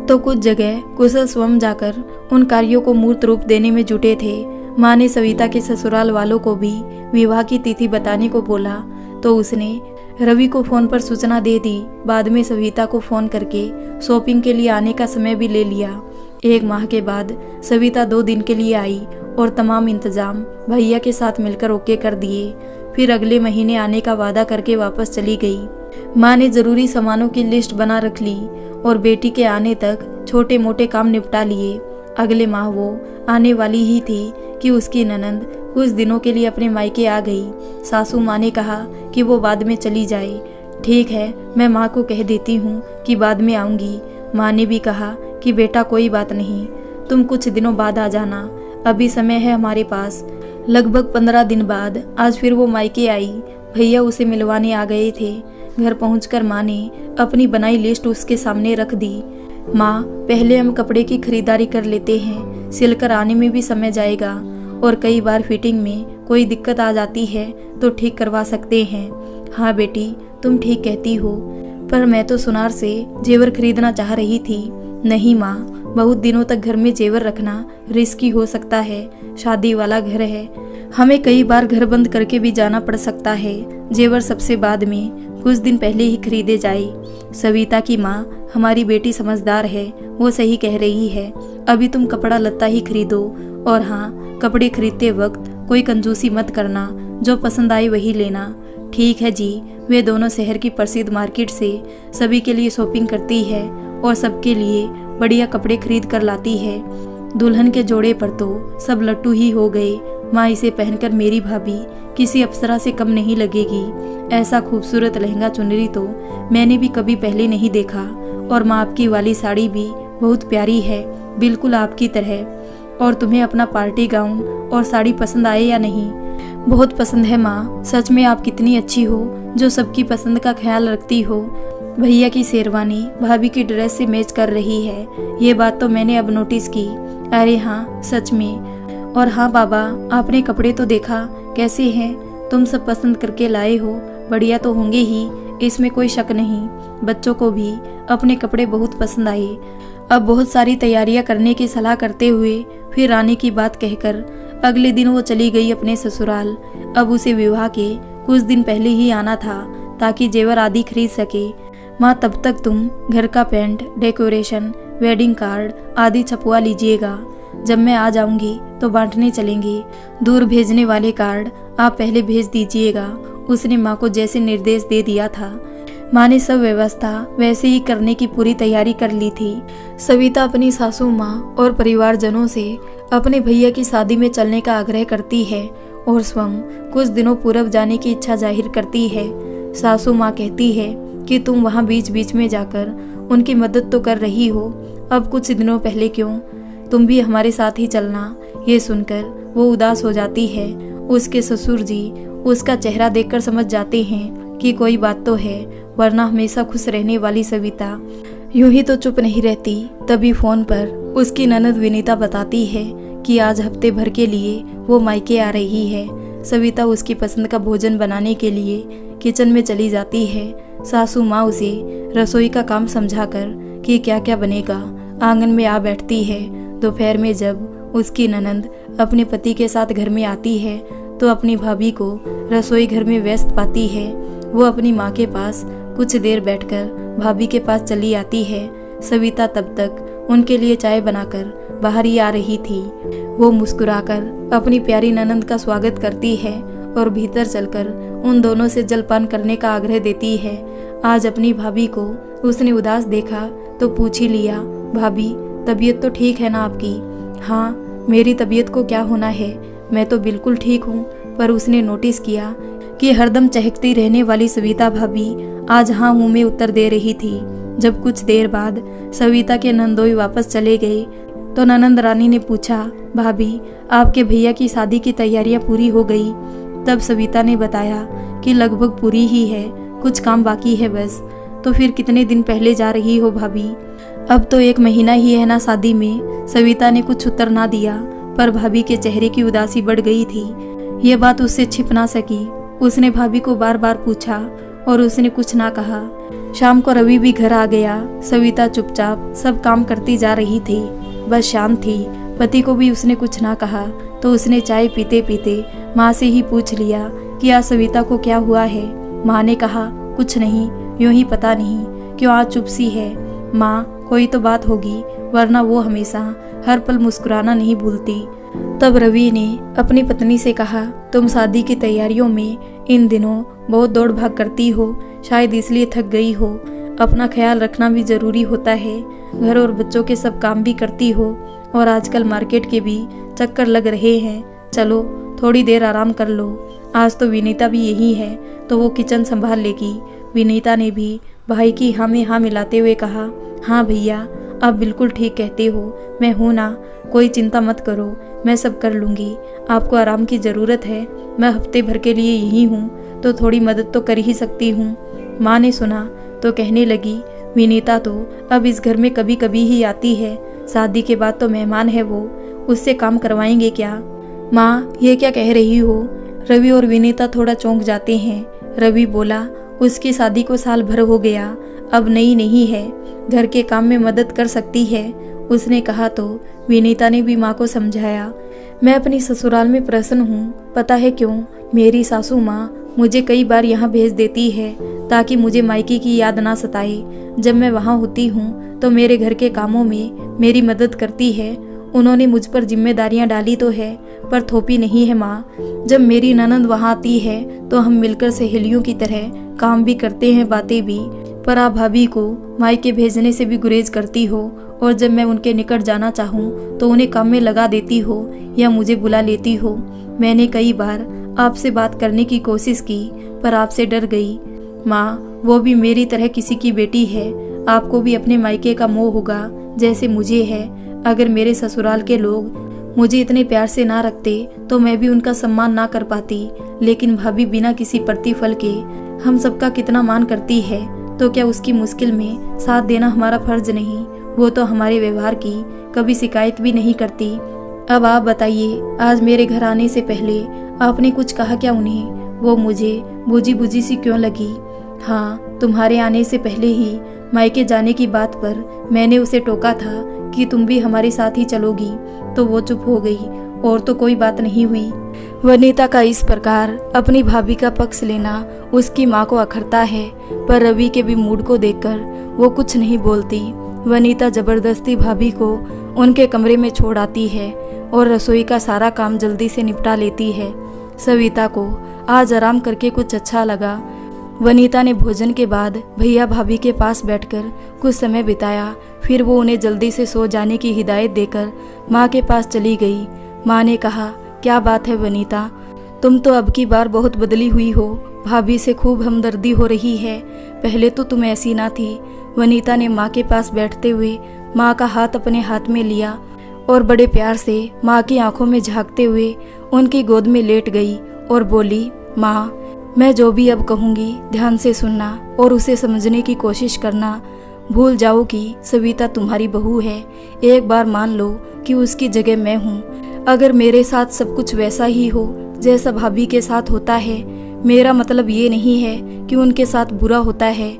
तो कुछ जगह कुशल स्वयं जाकर उन कार्यों को मूर्त रूप देने में जुटे थे। माँ ने सविता के ससुराल वालों को भी विवाह की तिथि बताने को बोला तो उसने रवि को फोन पर सूचना दे दी। बाद में सविता को फोन करके शॉपिंग के लिए आने का समय भी ले लिया। 1 माह के बाद सविता 2 दिन के लिए आई और तमाम इंतजाम भैया के साथ मिलकर ओके कर दिए। फिर अगले महीने आने का वादा करके वापस चली गई। माँ ने जरूरी सामानों की लिस्ट बना रख ली और बेटी के आने तक छोटे मोटे काम निपटा लिए। अगले माह वो आने वाली ही थी कि उसकी ननंद कुछ दिनों के लिए अपने मायके आ गई। सासू माँ ने कहा कि वो बाद में चली जाए। ठीक है, मैं माँ को कह देती हूँ कि बाद में आऊँगी। माँ ने भी कहा कि बेटा कोई बात नहीं, तुम कुछ दिनों बाद आ जाना, अभी समय है हमारे पास। लगभग 15 दिन बाद आज फिर वो मायके आई। भैया उसे मिलवाने आ गए थे। घर पहुंचकर माँ ने अपनी बनाई लिस्ट उसके सामने रख दी। माँ, पहले हम कपड़े की खरीदारी कर लेते हैं, सिलकर आने में भी समय जाएगा और कई बार फिटिंग में कोई दिक्कत आ जाती है तो ठीक करवा सकते हैं। हाँ बेटी, तुम ठीक कहती हो, पर मैं तो सुनार से जेवर खरीदना चाह रही थी। नहीं माँ, बहुत दिनों तक घर में जेवर रखना रिस्की हो सकता है। शादी वाला घर है, हमें कई बार घर बंद करके भी जाना पड़ सकता है। जेवर सबसे बाद में, कुछ दिन पहले ही खरीदे जाए। सविता की माँ हमारी बेटी समझदार है, वो सही कह रही है। अभी तुम कपड़ा लत्ता ही खरीदो और हाँ, कपड़े खरीदते वक्त कोई कंजूसी मत करना, जो पसंद आए वही लेना। ठीक है जी। वे दोनों शहर की प्रसिद्ध मार्केट से सभी के लिए शॉपिंग करती है और सबके लिए बढ़िया कपड़े खरीद कर लाती है। दुल्हन के जोड़े पर तो सब लट्टू ही हो गए। माँ, इसे पहनकर मेरी भाभी किसी अप्सरा से कम नहीं लगेगी। ऐसा खूबसूरत लहंगा चुनरी तो मैंने भी कभी पहले नहीं देखा। और माँ, आपकी वाली साड़ी भी बहुत प्यारी है, बिल्कुल आपकी तरह। और तुम्हें अपना पार्टी गाउन और साड़ी पसंद आए या नहीं? बहुत पसंद है माँ, सच में आप कितनी अच्छी हो जो सबकी पसंद का ख्याल रखती हो। भैया की शेरवानी भाभी की ड्रेस से मैच कर रही है। ये बात तो मैंने अब नोटिस की। अरे हाँ, सच में। और हाँ बाबा, आपने कपड़े तो देखा कैसे हैं? तुम सब पसंद करके लाए हो, बढ़िया तो होंगे ही, इसमें कोई शक नहीं। बच्चों को भी अपने कपड़े बहुत पसंद आए। अब बहुत सारी तैयारियां करने की सलाह करते हुए फिर आने की बात कहकर अगले दिन वो चली गई अपने ससुराल। अब उसे विवाह के कुछ दिन पहले ही आना था ताकि जेवर आदि खरीद सके। माँ, तब तक तुम घर का पेंट, डेकोरेशन, वेडिंग कार्ड आदि छपवा लीजिएगा। जब मैं आ जाऊंगी तो बांटने चलेंगे। दूर भेजने वाले कार्ड आप पहले भेज दीजिएगा। उसने माँ को जैसे निर्देश दे दिया था। माँ ने सब व्यवस्था वैसे ही करने की पूरी तैयारी कर ली थी। सविता अपनी सासू माँ और परिवारजनों से अपने भैया की शादी में चलने का आग्रह करती है और स्वयं कुछ दिनों पूर्व जाने की इच्छा जाहिर करती है। सासू माँ कहती है कि तुम वहाँ बीच बीच में जाकर उनकी मदद तो कर रही हो, अब कुछ दिनों पहले क्यों तुम भी हमारे साथ ही चलना। ये सुनकर वो उदास हो जाती है। उसके ससुर जी उसका चेहरा देखकर समझ जाते हैं कि कोई बात तो है, वरना हमेशा खुश रहने वाली सविता यूं ही तो चुप नहीं रहती। तभी फोन पर उसकी ननद विनीता बताती है कि आज हफ्ते भर के लिए वो मायके आ रही है। सविता उसकी पसंद का भोजन बनाने के लिए किचन में चली जाती है। सासू माँ उसे रसोई का काम समझाकर कि क्या क्या बनेगा आंगन में आ बैठती है। दोपहर में जब उसकी ननद अपने पति के साथ घर में आती है तो अपनी भाभी को रसोई घर में व्यस्त पाती है। वो अपनी माँ के पास कुछ देर बैठकर भाभी के पास चली आती है। सविता तब तक उनके लिए चाय बनाकर बाहर ही आ रही थी। वो मुस्कुराकर अपनी प्यारी ननद का स्वागत करती है और भीतर चलकर उन दोनों से जलपान करने का आग्रह देती है। आज अपनी भाभी को उसने उदास देखा तो पूछ ही लिया, भाभी तबीयत तो ठीक है ना आपकी? हाँ, मेरी तबीयत को क्या होना है, मैं तो बिल्कुल ठीक हूँ। पर उसने नोटिस किया कि हरदम चहकती रहने वाली सविता भाभी आज हाँ हूँ में उत्तर दे रही थी। जब कुछ देर बाद सविता के नंदोई वापस चले गए तो ननंद रानी ने पूछा, भाभी आपके भैया की शादी की तैयारियां पूरी हो गई? तब सविता ने बताया कि लगभग पूरी ही है, कुछ काम बाकी है बस। तो फिर कितने दिन पहले जा रही हो भाभी? अब तो 1 महीना ही है ना शादी में। सविता ने कुछ उत्तर ना दिया, पर भाभी के चेहरे की उदासी बढ़ गई थी। ये बात उससे छिप ना सकी। उसने भाभी को बार बार पूछा और उसने कुछ ना कहा। शाम को रवि भी घर आ गया। सविता चुपचाप सब काम करती जा रही थी, बस शांत थी। पति को भी उसने कुछ ना कहा तो उसने चाय पीते पीते माँ से ही पूछ लिया कि आज सविता को क्या हुआ है। माँ ने कहा, कुछ नहीं, यूं ही पता नहीं क्यों आज चुप सी है। माँ, कोई तो बात होगी, वरना वो हमेशा हर पल मुस्कुराना नहीं भूलती। तब रवि ने अपनी पत्नी से कहा, तुम शादी की तैयारियों में इन दिनों बहुत दौड़ भाग करती हो, शायद इसलिए थक गई हो। अपना ख्याल रखना भी जरूरी होता है। घर और बच्चों के सब काम भी करती हो और आजकल मार्केट के भी चक्कर लग रहे हैं। चलो थोड़ी देर आराम कर लो। आज तो विनीता भी यही है तो वो किचन संभाल लेगी। विनीता ने भी भाई की हाँ में हाँ मिलाते हुए कहा, हाँ भैया आप बिल्कुल ठीक कहते हो, मैं हूँ ना, कोई चिंता मत करो, मैं सब कर लूँगी। आपको आराम की ज़रूरत है, मैं हफ्ते भर के लिए यही हूँ तो थोड़ी मदद तो कर ही सकती हूँ। माँ ने सुना तो कहने लगी, विनीता तो अब इस घर में कभी कभी ही आती है, शादी के बाद तो मेहमान है वो, उससे काम करवाएंगे क्या? माँ, ये क्या कह रही हो? रवि और विनीता थोड़ा चौंक जाते हैं। रवि बोला, उसकी शादी को साल भर हो गया, अब नई नहीं है, घर के काम में मदद कर सकती है। उसने कहा तो विनीता ने भी माँ को समझाया, मैं अपनी ससुराल में प्रसन्न हूँ, पता है क्यों? मेरी सासू माँ मुझे कई बार यहाँ भेज देती है ताकि मुझे मायके की याद ना सताए। जब मैं वहाँ होती हूँ तो मेरे घर के कामों में मेरी मदद करती है। उन्होंने मुझ पर जिम्मेदारियाँ डाली तो है पर थोपी नहीं है माँ। जब मेरी ननद वहाँ आती है तो हम मिलकर सहेलियों की तरह काम भी करते हैं, बातें भी। पर आप भाभी को मायके भेजने से भी गुरेज करती हो और जब मैं उनके निकट जाना चाहूँ तो उन्हें काम में लगा देती हो या मुझे बुला लेती हो। मैंने कई बार आपसे बात करने की कोशिश की पर आपसे डर गई। माँ, वो भी मेरी तरह किसी की बेटी है, आपको भी अपने मायके का मोह होगा जैसे मुझे है। अगर मेरे ससुराल के लोग मुझे इतने प्यार से ना रखते तो मैं भी उनका सम्मान ना कर पाती, लेकिन भाभी बिना किसी प्रतिफल के हम सबका कितना मान करती है। तो क्या उसकी मुश्किल में साथ देना हमारा फर्ज नहीं? वो तो हमारे व्यवहार की कभी शिकायत भी नहीं करती। अब आप बताइए, आज मेरे घर आने से पहले आपने कुछ कहा क्या उन्हें? वो मुझे बूझी बूझी सी क्यों लगी? हाँ, तुम्हारे आने से पहले ही मायके जाने की बात पर मैंने उसे टोका था कि तुम भी हमारे साथ ही चलोगी, तो वो चुप हो गई और तो कोई बात नहीं हुई। वनीता का इस प्रकार अपनी भाभी का पक्ष लेना उसकी माँ को अखरता है, पर रवि के भी मूड को देखकर वो कुछ नहीं बोलती। वनीता जबरदस्ती भाभी को उनके कमरे में छोड़ आती है और रसोई का सारा काम जल्दी से निपटा लेती है। सविता को आज आराम करके कुछ अच्छा लगा। वनीता ने भोजन के बाद भैया भाभी के पास बैठकर कुछ समय बिताया। फिर वो उन्हें जल्दी से सो जाने की हिदायत देकर माँ के पास चली गई। माँ ने कहा, क्या बात है वनीता, तुम तो अब की बार बहुत बदली हुई हो। भाभी से खूब हमदर्दी हो रही है, पहले तो तुम ऐसी ना थी। वनीता ने माँ के पास बैठते हुए माँ का हाथ अपने हाथ में लिया और बड़े प्यार से माँ की आंखों में झांकते हुए उनकी गोद में लेट गई और बोली, माँ, मैं जो भी अब कहूँगी ध्यान से सुनना और उसे समझने की कोशिश करना। भूल जाओ कि सविता तुम्हारी बहू है। एक बार मान लो कि उसकी जगह मैं हूँ। अगर मेरे साथ सब कुछ वैसा ही हो जैसा भाभी के साथ होता है, मेरा मतलब ये नहीं है कि उनके साथ बुरा होता है।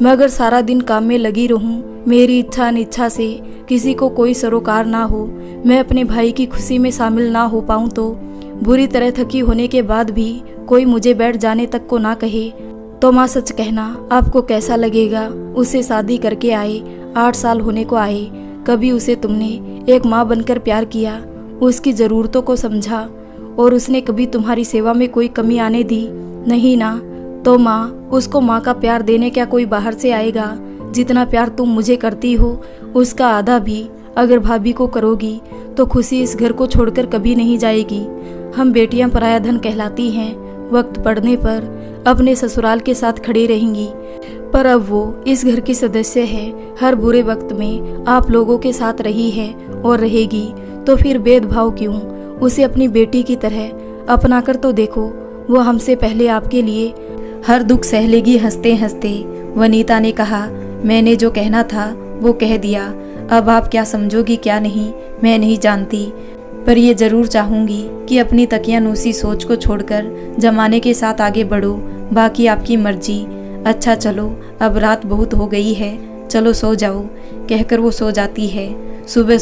मैं अगर सारा दिन काम में लगी रहूँ, मेरी इच्छा अनिच्छा से किसी को कोई सरोकार ना हो, मैं अपने भाई की खुशी में शामिल ना हो पाऊँ, तो बुरी तरह थकी होने के बाद भी कोई मुझे बैठ जाने तक को ना कहे, तो माँ सच कहना आपको कैसा लगेगा? उसे शादी करके आए 8 साल होने को आए, कभी उसे तुमने एक माँ बनकर प्यार किया, उसकी ज़रूरतों को समझा और उसने कभी तुम्हारी सेवा में कोई कमी आने दी? नहीं ना। तो माँ, उसको माँ का प्यार देने क्या कोई बाहर से आएगा? जितना प्यार तुम मुझे करती हो उसका आधा भी अगर भाभी को करोगी तो खुशी इस घर को छोड़कर कभी नहीं जाएगी। हम बेटियां पराया धन कहलाती हैं, वक्त पड़ने पर अपने ससुराल के साथ खड़ी रहेंगी, पर अब वो इस घर की सदस्य है। हर बुरे वक्त में आप लोगों के साथ रही है और रहेगी, तो फिर भेदभाव क्यों? उसे अपनी बेटी की तरह अपना कर तो देखो। वो हमसे पहले आपके लिए हर दुख सह लेगी हंसते हंसते। वनीता ने कहा, मैंने जो कहना था वो कह दिया। अब आप क्या समझोगी क्या नहीं मैं नहीं जानती, पर ये जरूर चाहूँगी कि अपनी तकियानूसी सोच को छोड़कर जमाने के साथ आगे बढ़ो। बाकी आपकी मर्जी। अच्छा चलो, अब रात बहुत हो गई है, चलो सो जाओ, कहकर वो सो जाती है। सुबह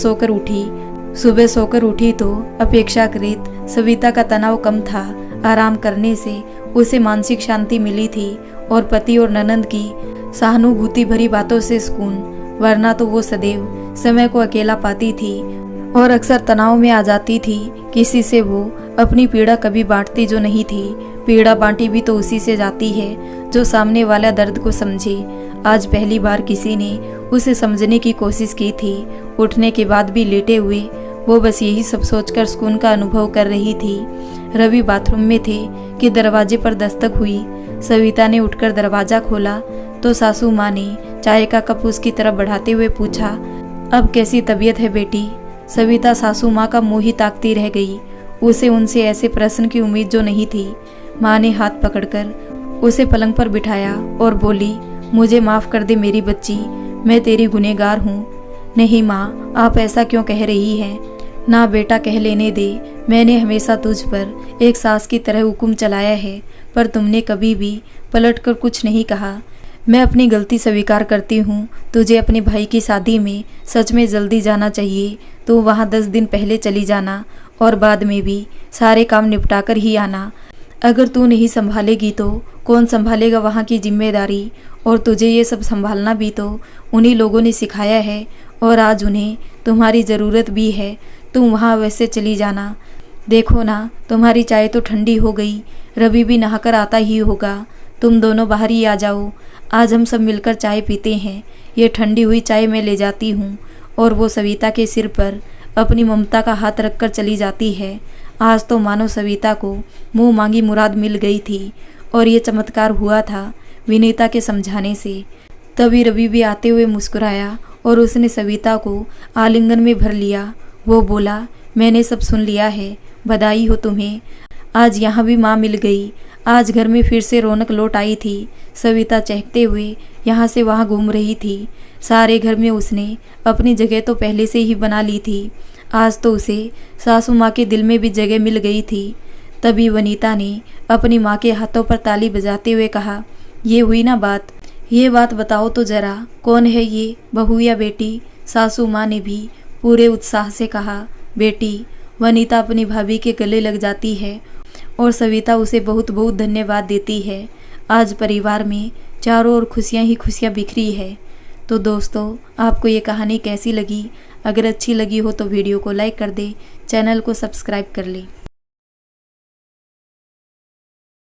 सोकर उठी तो अपेक्षाकृत सविता का तनाव कम था। आराम करने से उसे मानसिक शांति मिली थी और पति और ननंद की सहानुभूति भरी बातों से सुकून, वरना तो वो सदैव समय को अकेला पाती थी और अक्सर तनाव में आ जाती थी। किसी से वो अपनी पीड़ा कभी बांटती जो नहीं थी। पीड़ा बांटी भी तो उसी से जाती है जो सामने वाला दर्द को समझे। आज पहली बार किसी ने उसे समझने की कोशिश की थी। उठने के बाद भी लेटे हुए वो बस यही सब सोचकर सुकून का अनुभव कर रही थी। रवि बाथरूम में थे कि दरवाजे पर दस्तक हुई। सविता ने उठकर दरवाजा खोला तो सासू माँ ने चाय का कप उसकी तरफ बढ़ाते हुए पूछा, अब कैसी तबीयत है बेटी? सविता सासू माँ का मुंह ही ताकती रह गई। उसे उनसे ऐसे प्रश्न की उम्मीद जो नहीं थी। माँ ने हाथ पकड़कर उसे पलंग पर बिठाया और बोली, मुझे माफ़ कर दे मेरी बच्ची, मैं तेरी गुनहगार हूँ। नहीं माँ, आप ऐसा क्यों कह रही हैं? ना बेटा, कह लेने दे। मैंने हमेशा तुझ पर एक सास की तरह हुक्म चलाया है, पर तुमने कभी भी पलटकर कुछ नहीं कहा। मैं अपनी गलती स्वीकार करती हूँ। तुझे अपने भाई की शादी में सच में जल्दी जाना चाहिए तो वहाँ 10 दिन पहले चली जाना और बाद में भी सारे काम निपटा कर ही आना। अगर तू नहीं संभालेगी तो कौन संभालेगा वहाँ की जिम्मेदारी? और तुझे ये सब संभालना भी तो उन्हीं लोगों ने सिखाया है और आज उन्हें तुम्हारी ज़रूरत भी है। तुम वहाँ वैसे चली जाना। देखो ना, तुम्हारी चाय तो ठंडी हो गई, रवि भी नहाकर आता ही होगा। तुम दोनों बाहर ही आ जाओ, आज हम सब मिलकर चाय पीते हैं। ये ठंडी हुई चाय मैं ले जाती हूँ। और वो सविता के सिर पर अपनी ममता का हाथ रखकर चली जाती है। आज तो मानो सविता को मुँह मांगी मुराद मिल गई थी और ये चमत्कार हुआ था विनीता के समझाने से। तभी रवि भी आते हुए मुस्कुराया और उसने सविता को आलिंगन में भर लिया। वो बोला, मैंने सब सुन लिया है, बधाई हो तुम्हें। आज यहाँ भी माँ मिल गई। आज घर में फिर से रौनक लौट आई थी। सविता चहकते हुए यहाँ से वहाँ घूम रही थी। सारे घर में उसने अपनी जगह तो पहले से ही बना ली थी। आज तो उसे सासू माँ के दिल में भी जगह मिल गई थी। तभी वनीता ने अपनी माँ के हाथों पर ताली बजाते हुए कहा, ये हुई ना बात। ये बात बताओ तो जरा, कौन है ये, बहू या बेटी? सासू माँ ने भी पूरे उत्साह से कहा, बेटी। वनीता अपनी भाभी के गले लग जाती है और सविता उसे बहुत बहुत धन्यवाद देती है। आज परिवार में चारों ओर खुशियाँ ही खुशियाँ बिखरी है। तो दोस्तों, आपको ये कहानी कैसी लगी? अगर अच्छी लगी हो तो वीडियो को लाइक कर दे, चैनल को सब्सक्राइब कर ले।